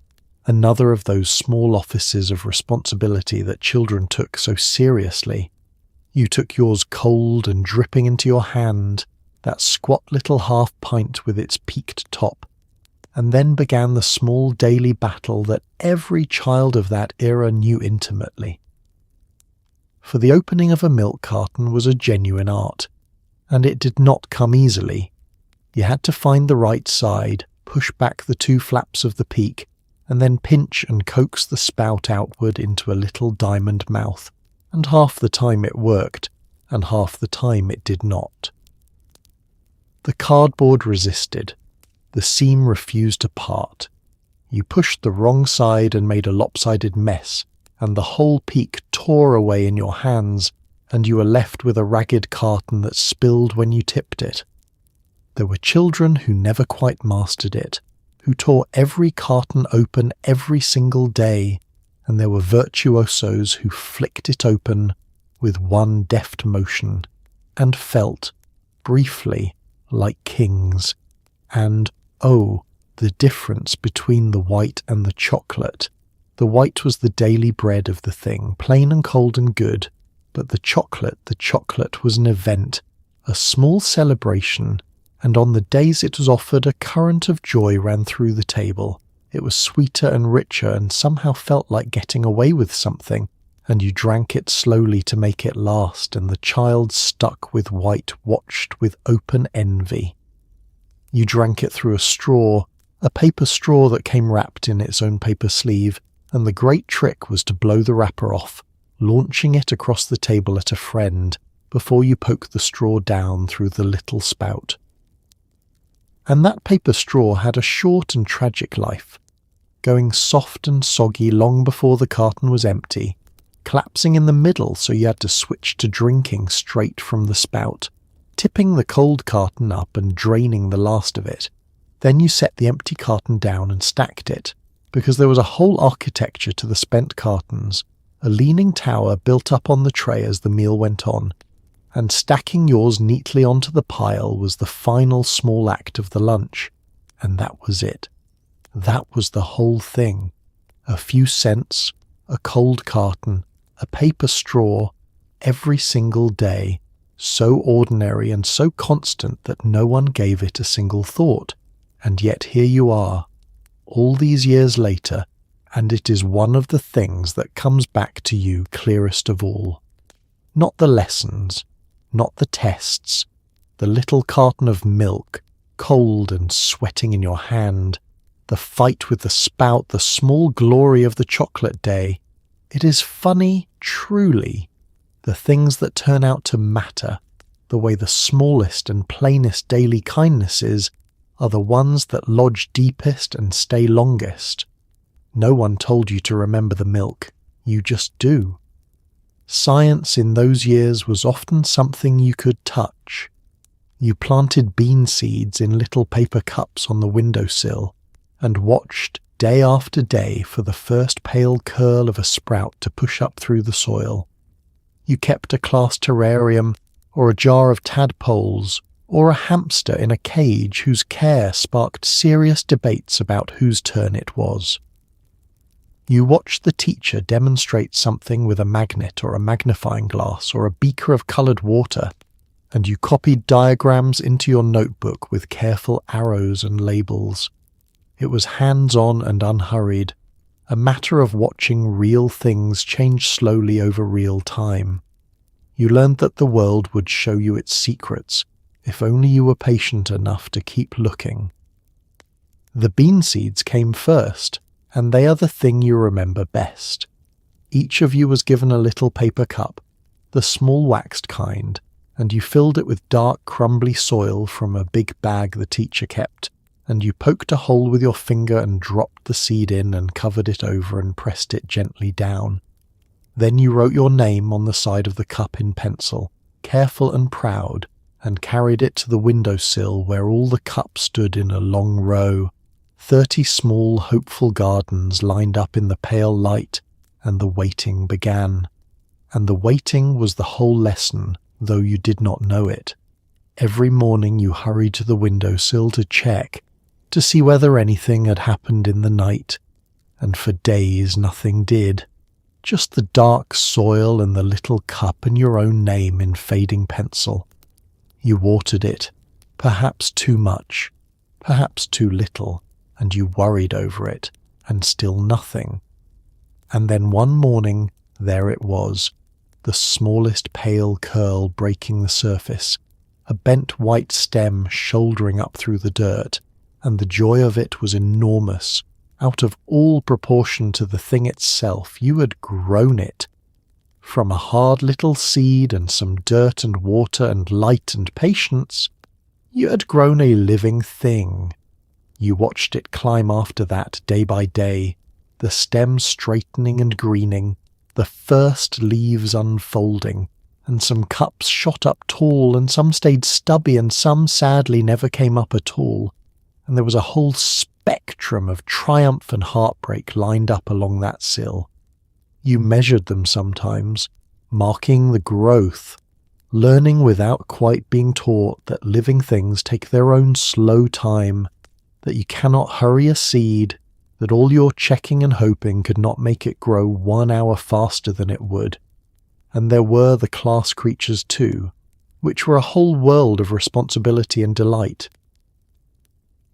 Another of those small offices of responsibility that children took so seriously. You took yours cold and dripping into your hand, that squat little half-pint with its peaked top, and then began the small daily battle that every child of that era knew intimately. For the opening of a milk carton was a genuine art, and it did not come easily. You had to find the right side, push back the two flaps of the peak, and then pinch and coax the spout outward into a little diamond mouth, and half the time it worked, and half the time it did not. The cardboard resisted. The seam refused to part. You pushed the wrong side and made a lopsided mess, and the whole peak tore away in your hands, and you were left with a ragged carton that spilled when you tipped it. There were children who never quite mastered it, who tore every carton open every single day, and there were virtuosos who flicked it open with one deft motion, and felt, briefly, like kings. And, oh, the difference between the white and the chocolate. The white was the daily bread of the thing, plain and cold and good, but the chocolate was an event, a small celebration, and on the days it was offered, a current of joy ran through the table. It was sweeter and richer and somehow felt like getting away with something, and you drank it slowly to make it last, and the child stuck with white watched with open envy. You drank it through a straw, a paper straw that came wrapped in its own paper sleeve, and the great trick was to blow the wrapper off, launching it across the table at a friend before you poked the straw down through the little spout. And that paper straw had a short and tragic life, going soft and soggy long before the carton was empty, collapsing in the middle so you had to switch to drinking straight from the spout, tipping the cold carton up and draining the last of it. Then you set the empty carton down and stacked it, because there was a whole architecture to the spent cartons, a leaning tower built up on the tray as the meal went on, and stacking yours neatly onto the pile was the final small act of the lunch, and that was it. That was the whole thing. A few cents, a cold carton, a paper straw, every single day, so ordinary and so constant that no one gave it a single thought. And yet here you are, all these years later, and it is one of the things that comes back to you clearest of all. Not the lessons, not the tests, the little carton of milk, cold and sweating in your hand, the fight with the spout, the small glory of the chocolate day. It is funny, truly, the things that turn out to matter, the way the smallest and plainest daily kindnesses are the ones that lodge deepest and stay longest. No one told you to remember the milk, you just do. Science in those years was often something you could touch. You planted bean seeds in little paper cups on the windowsill and watched day after day for the first pale curl of a sprout to push up through the soil. You kept a class terrarium or a jar of tadpoles or a hamster in a cage whose care sparked serious debates about whose turn it was. You watched the teacher demonstrate something with a magnet or a magnifying glass or a beaker of coloured water, and you copied diagrams into your notebook with careful arrows and labels. It was hands-on and unhurried, a matter of watching real things change slowly over real time. You learned that the world would show you its secrets, if only you were patient enough to keep looking. The bean seeds came first, and they are the thing you remember best. Each of you was given a little paper cup, the small waxed kind, and you filled it with dark, crumbly soil from a big bag the teacher kept, and you poked a hole with your finger and dropped the seed in and covered it over and pressed it gently down. Then you wrote your name on the side of the cup in pencil, careful and proud, and carried it to the windowsill where all the cups stood in a long row, 30 small, hopeful gardens lined up in the pale light, and the waiting began. And the waiting was the whole lesson, though you did not know it. Every morning you hurried to the windowsill to check, to see whether anything had happened in the night, and for days nothing did. Just the dark soil and the little cup and your own name in fading pencil. You watered it, perhaps too much, perhaps too little, and you worried over it, and still nothing. And then one morning, there it was, the smallest pale curl breaking the surface, a bent white stem shouldering up through the dirt, and the joy of it was enormous. Out of all proportion to the thing itself, you had grown it. From a hard little seed and some dirt and water and light and patience, you had grown a living thing. You watched it climb after that day by day, the stem straightening and greening, the first leaves unfolding, and some cups shot up tall and some stayed stubby and some sadly never came up at all, and there was a whole spectrum of triumph and heartbreak lined up along that sill. You measured them sometimes, marking the growth, learning without quite being taught that living things take their own slow time, that you cannot hurry a seed, that all your checking and hoping could not make it grow 1 hour faster than it would. And there were the class creatures too, which were a whole world of responsibility and delight.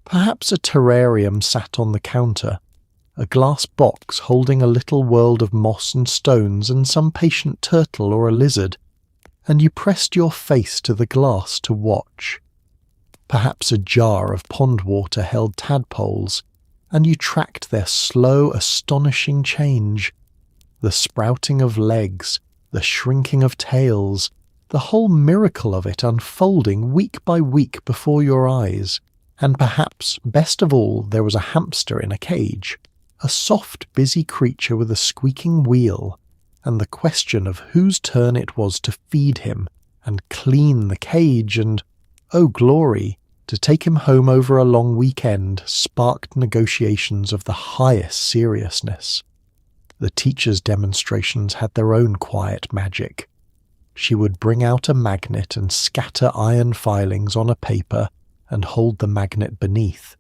Perhaps a terrarium sat on the counter, a glass box holding a little world of moss and stones and some patient turtle or a lizard, and you pressed your face to the glass to watch. Perhaps a jar of pond water held tadpoles, and you tracked their slow, astonishing change, the sprouting of legs, the shrinking of tails, the whole miracle of it unfolding week by week before your eyes. And perhaps, best of all, there was a hamster in a cage, a soft, busy creature with a squeaking wheel, and the question of whose turn it was to feed him and clean the cage and, oh glory, To take him home over a long weekend sparked negotiations of the highest seriousness. The teacher's demonstrations had their own quiet magic. She would bring out a magnet and scatter iron filings on a paper and hold the magnet beneath,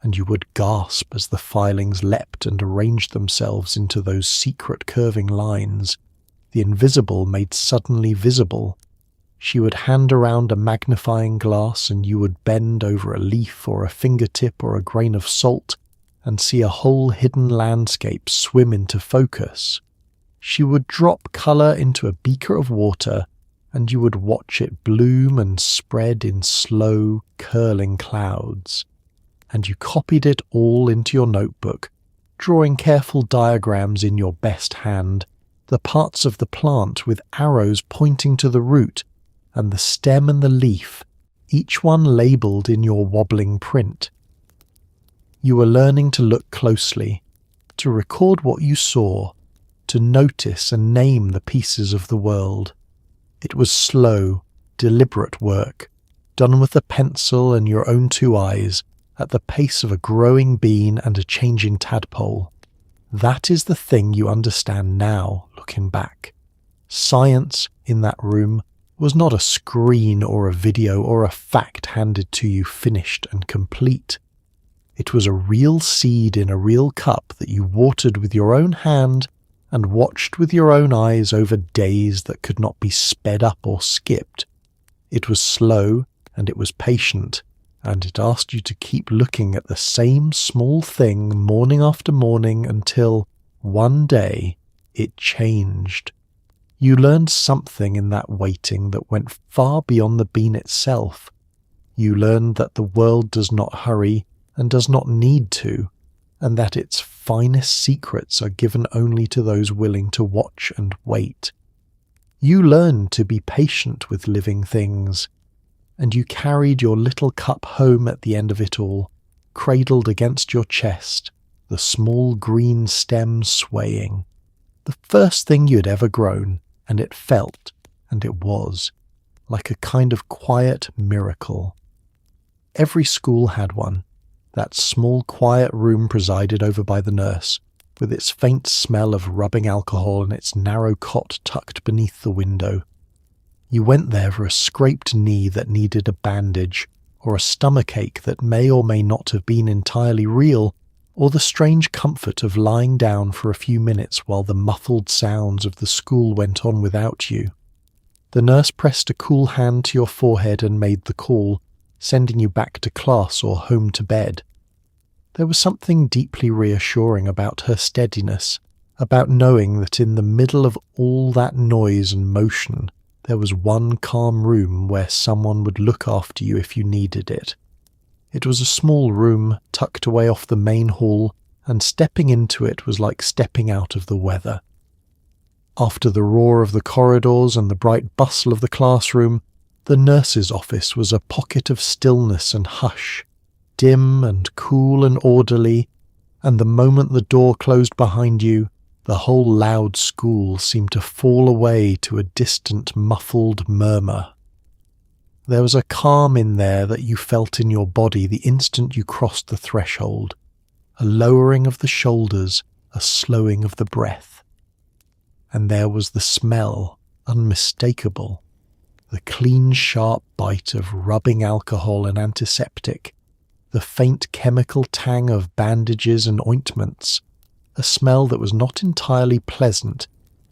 and you would gasp as the filings leapt and arranged themselves into those secret curving lines, the invisible made suddenly visible. She would hand around a magnifying glass and you would bend over a leaf or a fingertip or a grain of salt and see a whole hidden landscape swim into focus. She would drop colour into a beaker of water and you would watch it bloom and spread in slow, curling clouds. And you copied it all into your notebook, drawing careful diagrams in your best hand, the parts of the plant with arrows pointing to the root, and the stem and the leaf, each one labelled in your wobbling print. You were learning to look closely, to record what you saw, to notice and name the pieces of the world. It was slow, deliberate work, done with a pencil and your own two eyes, at the pace of a growing bean and a changing tadpole. That is the thing you understand now, looking back. Science, in that room, was not a screen or a video or a fact handed to you finished and complete. It was a real seed in a real cup that you watered with your own hand and watched with your own eyes over days that could not be sped up or skipped. It was slow and it was patient, and it asked you to keep looking at the same small thing morning after morning until, one day, it changed. You learned something in that waiting that went far beyond the bean itself. You learned that the world does not hurry and does not need to, and that its finest secrets are given only to those willing to watch and wait. You learned to be patient with living things, and you carried your little cup home at the end of it all, cradled against your chest, the small green stem swaying. The first thing you had ever grown, and it felt, and it was, like a kind of quiet miracle. Every school had one, that small quiet room presided over by the nurse, with its faint smell of rubbing alcohol and its narrow cot tucked beneath the window. You went there for a scraped knee that needed a bandage, or a stomachache that may or may not have been entirely real, or the strange comfort of lying down for a few minutes while the muffled sounds of the school went on without you. The nurse pressed a cool hand to your forehead and made the call, sending you back to class or home to bed. There was something deeply reassuring about her steadiness, about knowing that in the middle of all that noise and motion, there was one calm room where someone would look after you if you needed it. It was a small room tucked away off the main hall, and stepping into it was like stepping out of the weather. After the roar of the corridors and the bright bustle of the classroom, the nurse's office was a pocket of stillness and hush, dim and cool and orderly, and the moment the door closed behind you, the whole loud school seemed to fall away to a distant muffled murmur. There was a calm in there that you felt in your body the instant you crossed the threshold, a lowering of the shoulders, a slowing of the breath. And there was the smell, unmistakable, the clean sharp bite of rubbing alcohol and antiseptic, the faint chemical tang of bandages and ointments, a smell that was not entirely pleasant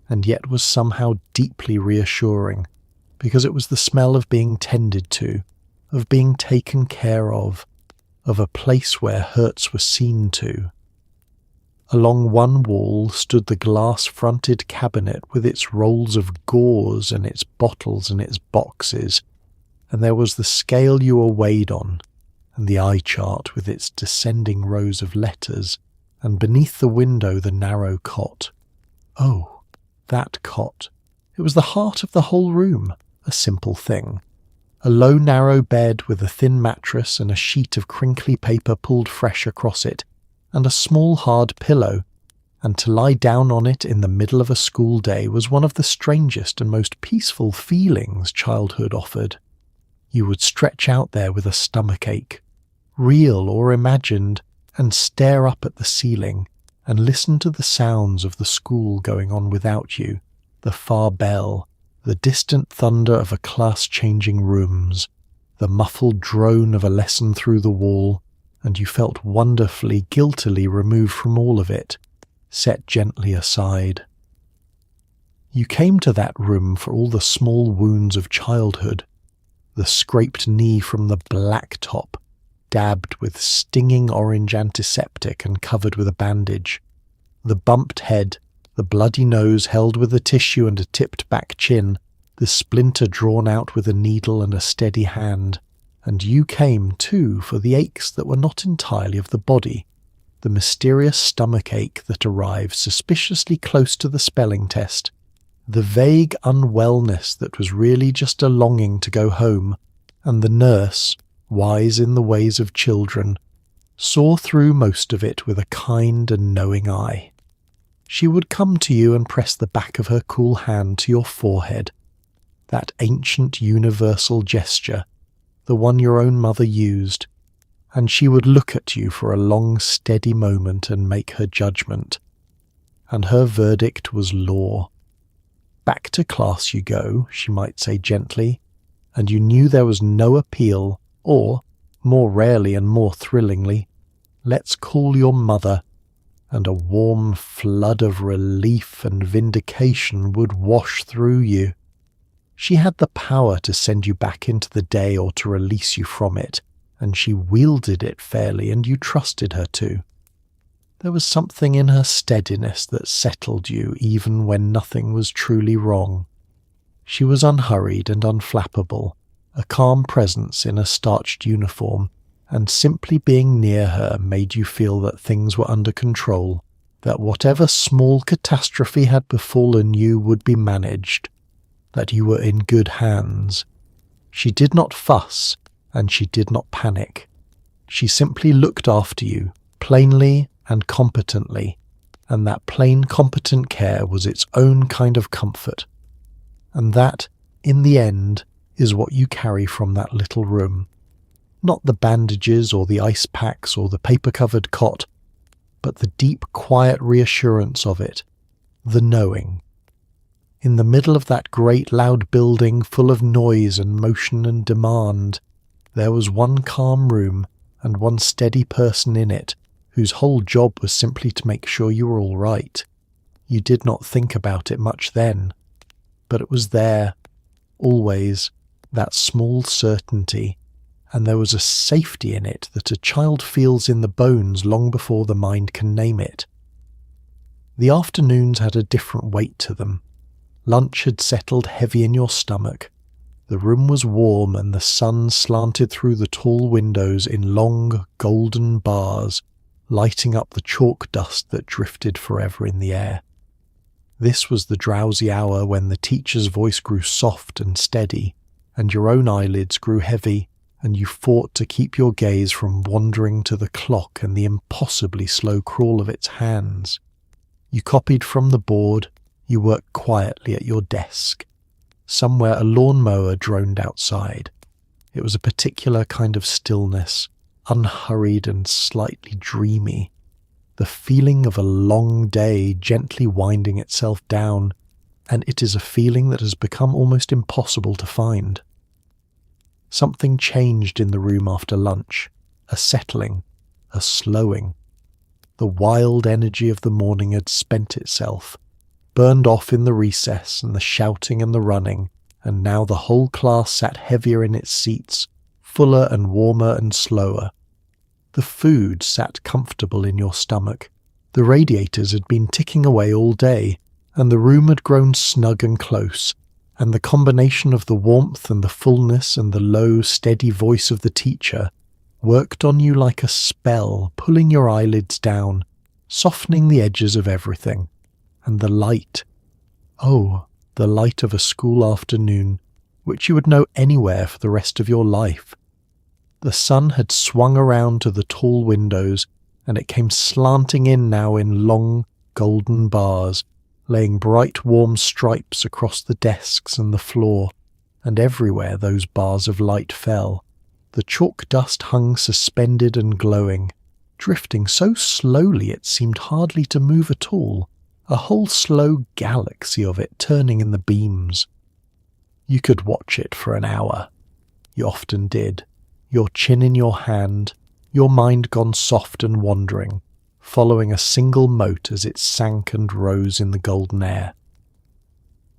and yet was somehow deeply reassuring, because it was the smell of being tended to, of being taken care of a place where hurts were seen to. Along one wall stood the glass-fronted cabinet with its rolls of gauze and its bottles and its boxes, and there was the scale you were weighed on, and the eye chart with its descending rows of letters, and beneath the window the narrow cot. Oh, that cot. It was the heart of the whole room, a simple thing. A low narrow bed with a thin mattress and a sheet of crinkly paper pulled fresh across it, and a small hard pillow, and to lie down on it in the middle of a school day was one of the strangest and most peaceful feelings childhood offered. you would stretch out there with a stomachache, real or imagined, and stare up at the ceiling and listen to the sounds of the school going on without you, the far bell, the distant thunder of a class changing rooms, the muffled drone of a lesson through the wall, and you felt wonderfully, guiltily removed from all of it, set gently aside. You came to that room for all the small wounds of childhood, the scraped knee from the blacktop, dabbed with stinging orange antiseptic and covered with a bandage, the bumped head, the bloody nose held with a tissue and a tipped-back chin, the splinter drawn out with a needle and a steady hand, and you came, too, for the aches that were not entirely of the body, the mysterious stomachache that arrived suspiciously close to the spelling test, the vague unwellness that was really just a longing to go home, and the nurse, wise in the ways of children, saw through most of it with a kind and knowing eye. She would come to you and press the back of her cool hand to your forehead, that ancient universal gesture, the one your own mother used, and she would look at you for a long steady moment and make her judgment. And her verdict was law. Back to class you go, she might say gently, and you knew there was no appeal, or, more rarely and more thrillingly, let's call your mother, and a warm flood of relief and vindication would wash through you. She had the power to send you back into the day or to release you from it, and she wielded it fairly, and you trusted her to. There was something in her steadiness that settled you even when nothing was truly wrong. She was unhurried and unflappable, a calm presence in a starched uniform, and simply being near her made you feel that things were under control, that whatever small catastrophe had befallen you would be managed, that you were in good hands. She did not fuss, and she did not panic. She simply looked after you, plainly and competently, and that plain, competent care was its own kind of comfort. And that, in the end, is what you carry from that little room. Not the bandages or the ice packs or the paper-covered cot, but the deep, quiet reassurance of it, the knowing. In the middle of that great, loud building full of noise and motion and demand, there was one calm room and one steady person in it, whose whole job was simply to make sure you were all right. You did not think about it much then, but it was there, always, that small certainty, and there was a safety in it that a child feels in the bones long before the mind can name it. The afternoons had a different weight to them. Lunch had settled heavy in your stomach. The room was warm and the sun slanted through the tall windows in long, golden bars, lighting up the chalk dust that drifted forever in the air. This was the drowsy hour when the teacher's voice grew soft and steady, and your own eyelids grew heavy, and you fought to keep your gaze from wandering to the clock and the impossibly slow crawl of its hands. You copied from the board, you worked quietly at your desk. Somewhere a lawnmower droned outside. It was a particular kind of stillness, unhurried and slightly dreamy. The feeling of a long day gently winding itself down, and it is a feeling that has become almost impossible to find. Something changed in the room after lunch, a settling, a slowing. The wild energy of the morning had spent itself, burned off in the recess and the shouting and the running, and now the whole class sat heavier in its seats, fuller and warmer and slower. The food sat comfortable in your stomach. The radiators had been ticking away all day, and the room had grown snug and close, and the combination of the warmth and the fullness and the low, steady voice of the teacher worked on you like a spell, pulling your eyelids down, softening the edges of everything. And the light, oh, the light of a school afternoon, which you would know anywhere for the rest of your life. The sun had swung around to the tall windows, and it came slanting in now in long, golden bars, laying bright warm stripes across the desks and the floor, and everywhere those bars of light fell, the chalk dust hung suspended and glowing, drifting so slowly it seemed hardly to move at all, a whole slow galaxy of it turning in the beams. You could watch it for an hour. You often did, your chin in your hand, your mind gone soft and wandering, following a single mote as it sank and rose in the golden air.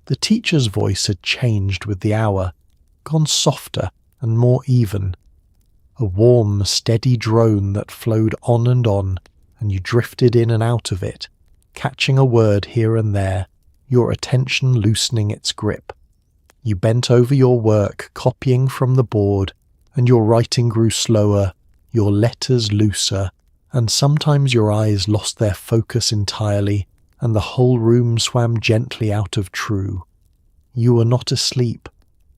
The teacher's voice had changed with the hour, gone softer and more even. A warm, steady drone that flowed on, and you drifted in and out of it, catching a word here and there, your attention loosening its grip. You bent over your work, copying from the board, and your writing grew slower, your letters looser, and sometimes your eyes lost their focus entirely, and the whole room swam gently out of true. You were not asleep.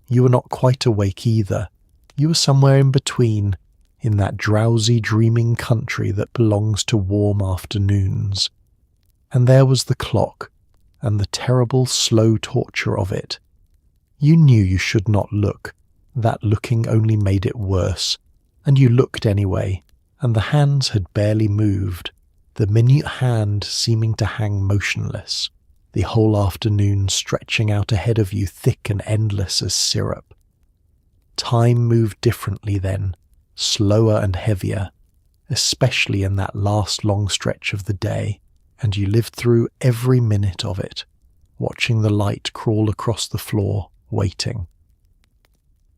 You were not quite awake either. You were somewhere in between, in that drowsy, dreaming country that belongs to warm afternoons. And there was the clock, and the terrible, slow torture of it. You knew you should not look. That looking only made it worse, and you looked anyway, and the hands had barely moved, the minute hand seeming to hang motionless, the whole afternoon stretching out ahead of you thick and endless as syrup. Time moved differently then, slower and heavier, especially in that last long stretch of the day, and you lived through every minute of it, watching the light crawl across the floor, waiting.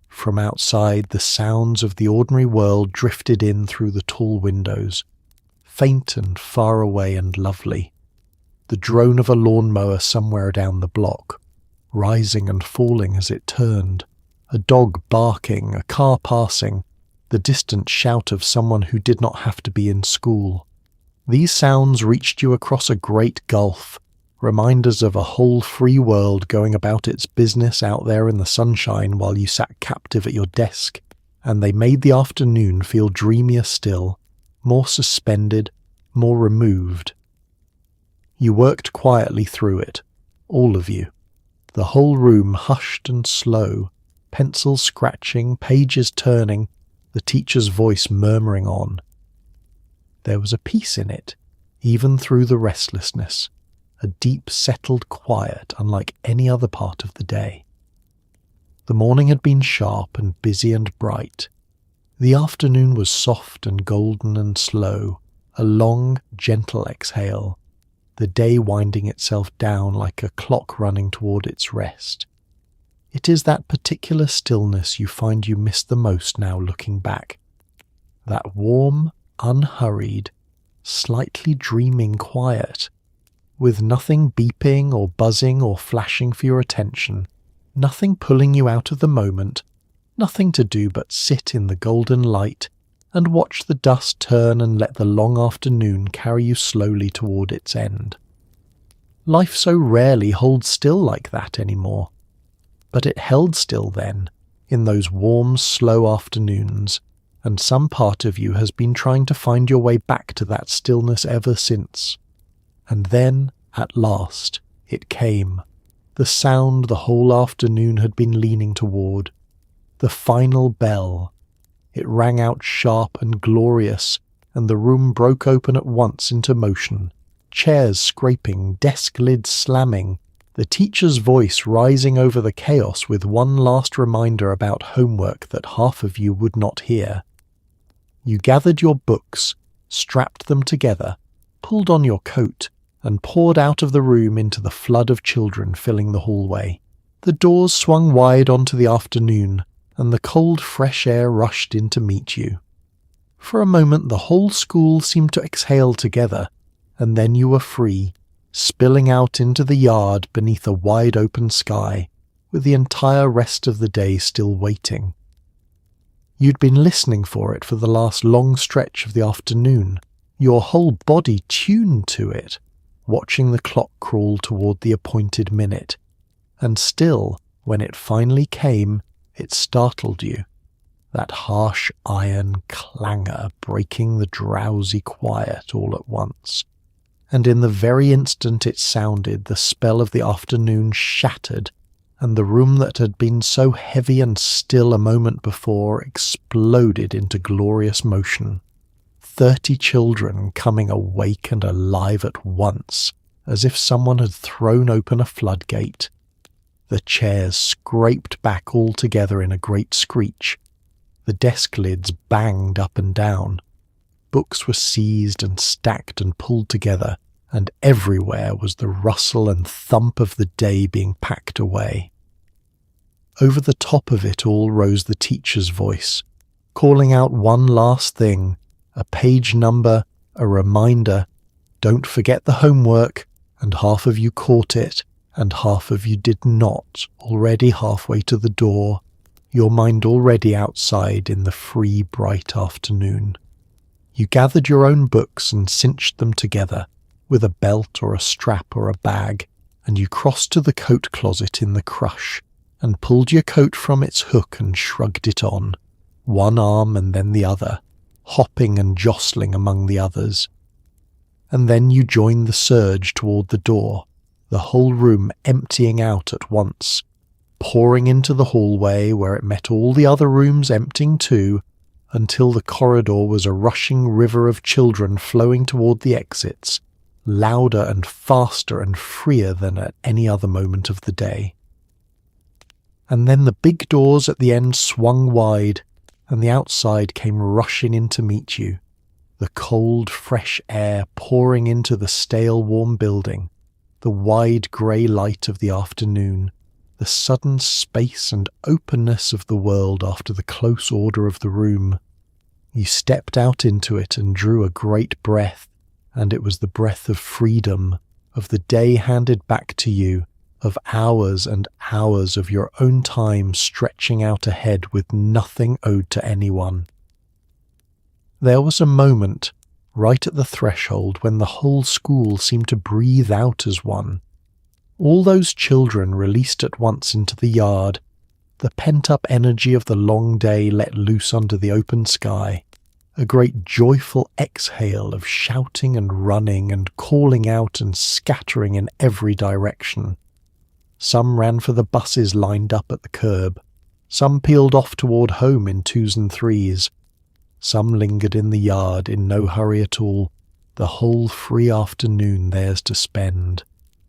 From outside, the sounds of the ordinary world drifted in through the tall windows, faint and far away and lovely. The drone of a lawnmower somewhere down the block, rising and falling as it turned, a dog barking, a car passing, the distant shout of someone who did not have to be in school. These sounds reached you across a great gulf, reminders of a whole free world going about its business out there in the sunshine while you sat captive at your desk, and they made the afternoon feel dreamier still, more suspended, more removed. You worked quietly through it, all of you, the whole room hushed and slow, pencils scratching, pages turning, the teacher's voice murmuring on. There was a peace in it, even through the restlessness, a deep settled quiet unlike any other part of the day. The morning had been sharp and busy and bright. The afternoon was soft and golden and slow, a long, gentle exhale, the day winding itself down like a clock running toward its rest. It is that particular stillness you find you miss the most now looking back. That warm, unhurried, slightly dreaming quiet, with nothing beeping or buzzing or flashing for your attention, nothing pulling you out of the moment, nothing to do but sit in the golden light and watch the dust turn and let the long afternoon carry you slowly toward its end. Life so rarely holds still like that anymore. But it held still then, in those warm, slow afternoons, and some part of you has been trying to find your way back to that stillness ever since. And then, at last, it came, the sound the whole afternoon had been leaning toward, the final bell. It rang out sharp and glorious, and the room broke open at once into motion, chairs scraping, desk lids slamming, the teacher's voice rising over the chaos with one last reminder about homework that half of you would not hear. You gathered your books, strapped them together, pulled on your coat, and poured out of the room into the flood of children filling the hallway. The doors swung wide onto the afternoon, and the cold fresh air rushed in to meet you. For a moment the whole school seemed to exhale together, and then you were free, spilling out into the yard beneath a wide-open sky, with the entire rest of the day still waiting. You'd been listening for it for the last long stretch of the afternoon, your whole body tuned to it, watching the clock crawl toward the appointed minute, and still, when it finally came, it startled you, that harsh iron clangor breaking the drowsy quiet all at once. And in the very instant it sounded, the spell of the afternoon shattered, and the room that had been so heavy and still a moment before exploded into glorious motion. 30 children coming awake and alive at once, as if someone had thrown open a floodgate. The chairs scraped back all together in a great screech. The desk lids banged up and down. Books were seized and stacked and pulled together, and everywhere was the rustle and thump of the day being packed away. Over the top of it all rose the teacher's voice, calling out one last thing, a page number, a reminder, don't forget the homework, and half of you caught it, and half of you did not, already halfway to the door, your mind already outside in the free, bright afternoon. You gathered your own books and cinched them together, with a belt or a strap or a bag, and you crossed to the coat closet in the crush, and pulled your coat from its hook and shrugged it on, one arm and then the other, hopping and jostling among the others. And then you joined the surge toward the door, the whole room emptying out at once, pouring into the hallway where it met all the other rooms emptying too, until the corridor was a rushing river of children flowing toward the exits, louder and faster and freer than at any other moment of the day. And then the big doors at the end swung wide, and the outside came rushing in to meet you, the cold, fresh air pouring into the stale, warm building, the wide grey light of the afternoon, the sudden space and openness of the world after the close order of the room. You stepped out into it and drew a great breath, and it was the breath of freedom, of the day handed back to you, of hours and hours of your own time stretching out ahead with nothing owed to anyone. There was a moment, right at the threshold, when the whole school seemed to breathe out as one. All those children released at once into the yard, the pent-up energy of the long day let loose under the open sky, a great joyful exhale of shouting and running and calling out and scattering in every direction. Some ran for the buses lined up at the curb. Some peeled off toward home in 2s and 3s. Some lingered in the yard in no hurry at all, the whole free afternoon theirs to spend,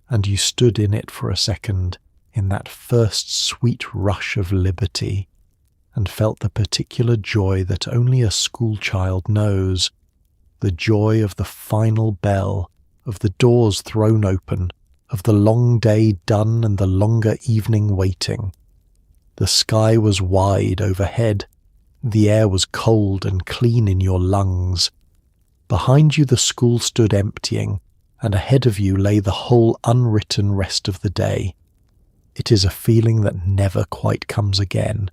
and you stood in it for a second, in that first sweet rush of liberty, and felt the particular joy that only a schoolchild knows, the joy of the final bell, of the doors thrown open, of the long day done and the longer evening waiting. The sky was wide overhead, the air was cold and clean in your lungs. Behind you the school stood emptying, and ahead of you lay the whole unwritten rest of the day. It is a feeling that never quite comes again,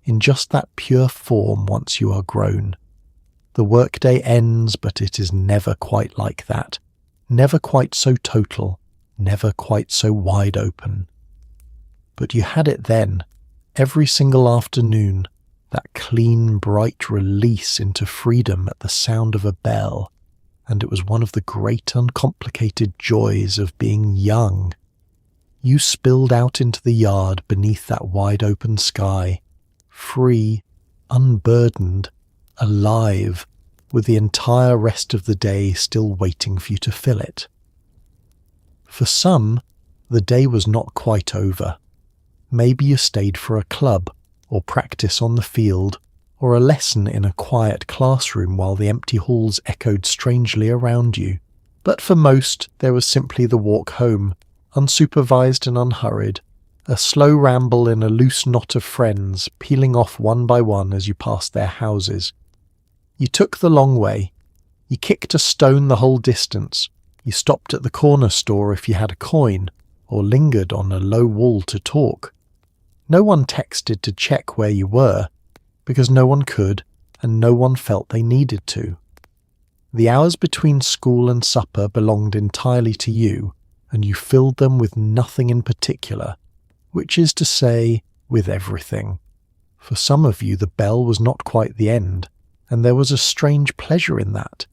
in just that pure form once you are grown. The workday ends, but it is never quite like that, never quite so total, never quite so wide open. But you had it then, every single afternoon, that clean, bright release into freedom at the sound of a bell, and it was one of the great uncomplicated joys of being young. You spilled out into the yard beneath that wide open sky, free, unburdened, alive, with the entire rest of the day still waiting for you to fill it. For some, the day was not quite over. Maybe you stayed for a club, or practice on the field, or a lesson in a quiet classroom while the empty halls echoed strangely around you. But for most, there was simply the walk home, unsupervised and unhurried, a slow ramble in a loose knot of friends, peeling off one by one as you passed their houses. You took the long way. You kicked a stone the whole distance. You stopped at the corner store if you had a coin, or lingered on a low wall to talk. No one texted to check where you were, because no one could, and no one felt they needed to. The hours between school and supper belonged entirely to you, and you filled them with nothing in particular, which is to say, with everything. For some of you the bell was not quite the end, and there was a strange pleasure in that,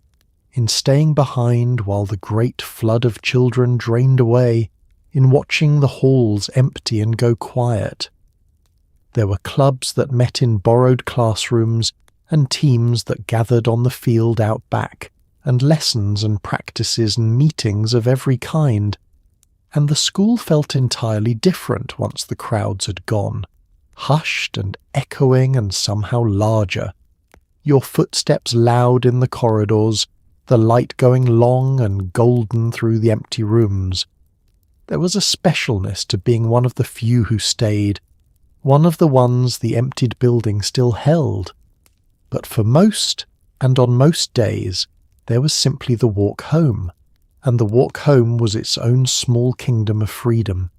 in staying behind while the great flood of children drained away, in watching the halls empty and go quiet. There were clubs that met in borrowed classrooms and teams that gathered on the field out back, and lessons and practices and meetings of every kind. And the school felt entirely different once the crowds had gone, hushed and echoing and somehow larger. Your footsteps loud in the corridors, the light going long and golden through the empty rooms. There was a specialness to being one of the few who stayed, one of the ones the emptied building still held. But for most, and on most days, there was simply the walk home, and the walk home was its own small kingdom of freedom.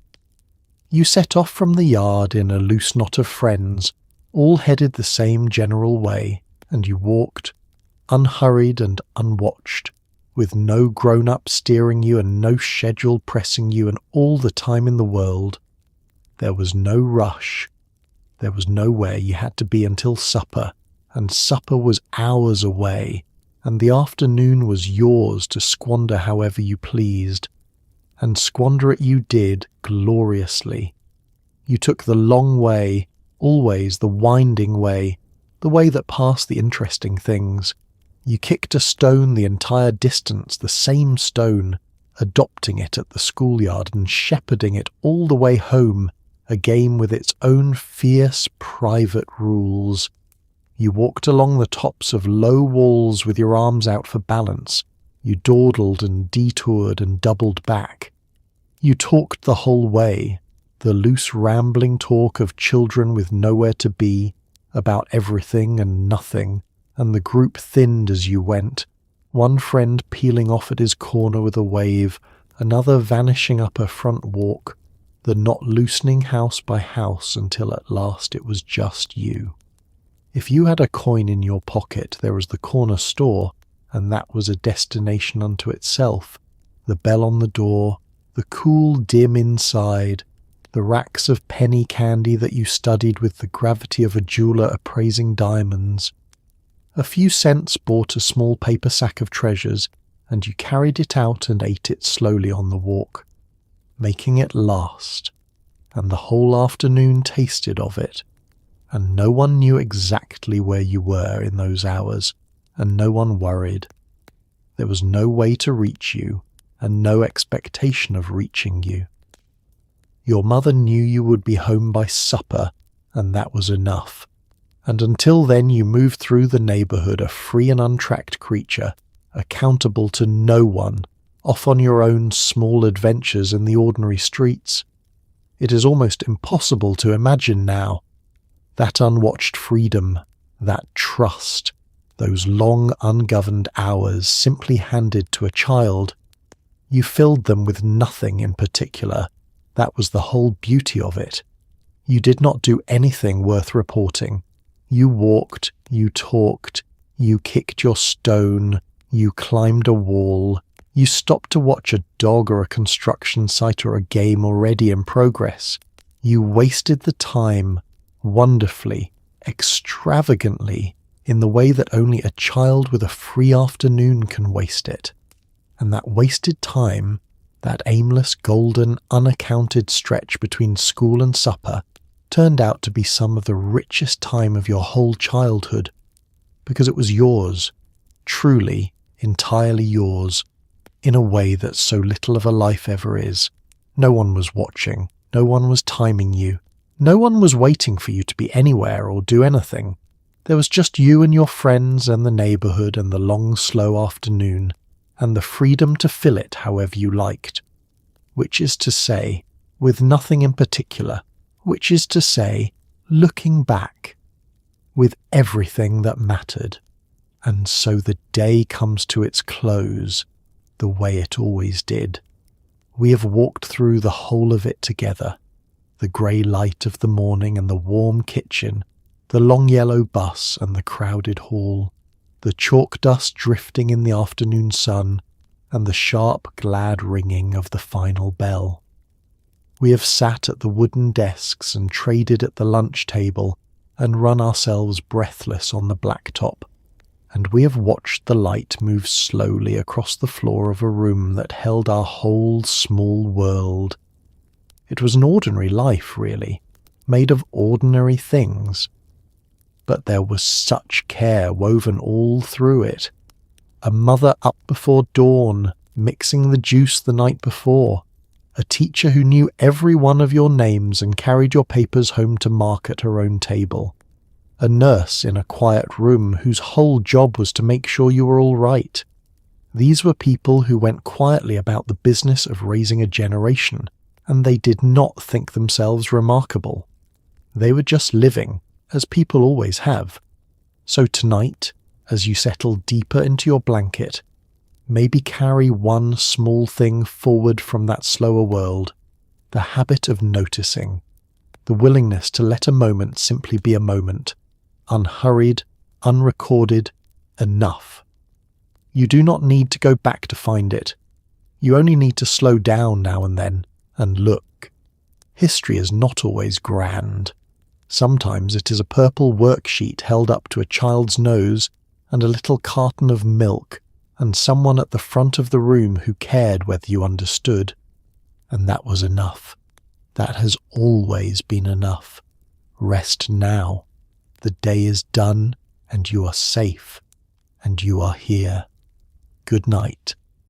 You set off from the yard in a loose knot of friends, all headed the same general way, and you walked, unhurried and unwatched, with no grown-up steering you and no schedule pressing you and all the time in the world. There was no rush. There was nowhere you had to be until supper, and supper was hours away, and the afternoon was yours to squander however you pleased. And squander it you did gloriously. You took the long way, always the winding way, the way that passed the interesting things. You kicked a stone the entire distance, the same stone, adopting it at the schoolyard and shepherding it all the way home, a game with its own fierce private rules. You walked along the tops of low walls with your arms out for balance. You dawdled and detoured and doubled back. You talked the whole way, the loose rambling talk of children with nowhere to be, about everything and nothing, and the group thinned as you went, one friend peeling off at his corner with a wave, another vanishing up a front walk, the knot loosening house by house until at last it was just you. If you had a coin in your pocket, there was the corner store, and that was a destination unto itself. The bell on the door, the cool dim inside, the racks of penny candy that you studied with the gravity of a jeweller appraising diamonds. A few cents bought a small paper sack of treasures, and you carried it out and ate it slowly on the walk, making it last, and the whole afternoon tasted of it, and no one knew exactly where you were in those hours, and no one worried. There was no way to reach you, and no expectation of reaching you. Your mother knew you would be home by supper, and that was enough. And until then you moved through the neighbourhood a free and untracked creature, accountable to no one, off on your own small adventures in the ordinary streets. It is almost impossible to imagine now. That unwatched freedom, that trust, those long ungoverned hours simply handed to a child. You filled them with nothing in particular. That was the whole beauty of it. You did not do anything worth reporting. You walked, you talked, you kicked your stone, you climbed a wall, you stopped to watch a dog or a construction site or a game already in progress. You wasted the time, wonderfully, extravagantly, in the way that only a child with a free afternoon can waste it. And that wasted time, that aimless, golden, unaccounted stretch between school and supper, turned out to be some of the richest time of your whole childhood, because it was yours, truly, entirely yours, in a way that so little of a life ever is. No one was watching, no one was timing you, no one was waiting for you to be anywhere or do anything. There was just you and your friends and the neighbourhood and the long, slow afternoon, and the freedom to fill it however you liked. Which is to say, with nothing in particular, which is to say, looking back, with everything that mattered. And so the day comes to its close, the way it always did. We have walked through the whole of it together, the grey light of the morning and the warm kitchen, the long yellow bus and the crowded hall, the chalk dust drifting in the afternoon sun, and the sharp, glad ringing of the final bell. We have sat at the wooden desks and traded at the lunch table and run ourselves breathless on the blacktop, and we have watched the light move slowly across the floor of a room that held our whole small world, It was an ordinary life, really, made of ordinary things. But there was such care woven all through it. A mother up before dawn, mixing the juice the night before. A teacher who knew every one of your names and carried your papers home to mark at her own table. A nurse in a quiet room whose whole job was to make sure you were all right. These were people who went quietly about the business of raising a generation, and they did not think themselves remarkable. They were just living, as people always have. So tonight, as you settle deeper into your blanket, maybe carry one small thing forward from that slower world, the habit of noticing, the willingness to let a moment simply be a moment, unhurried, unrecorded, enough. You do not need to go back to find it. You only need to slow down now and then and look. History is not always grand. Sometimes it is a purple worksheet held up to a child's nose and a little carton of milk and someone at the front of the room who cared whether you understood. And that was enough. That has always been enough. Rest now. The day is done, and you are safe, and you are here. Good night.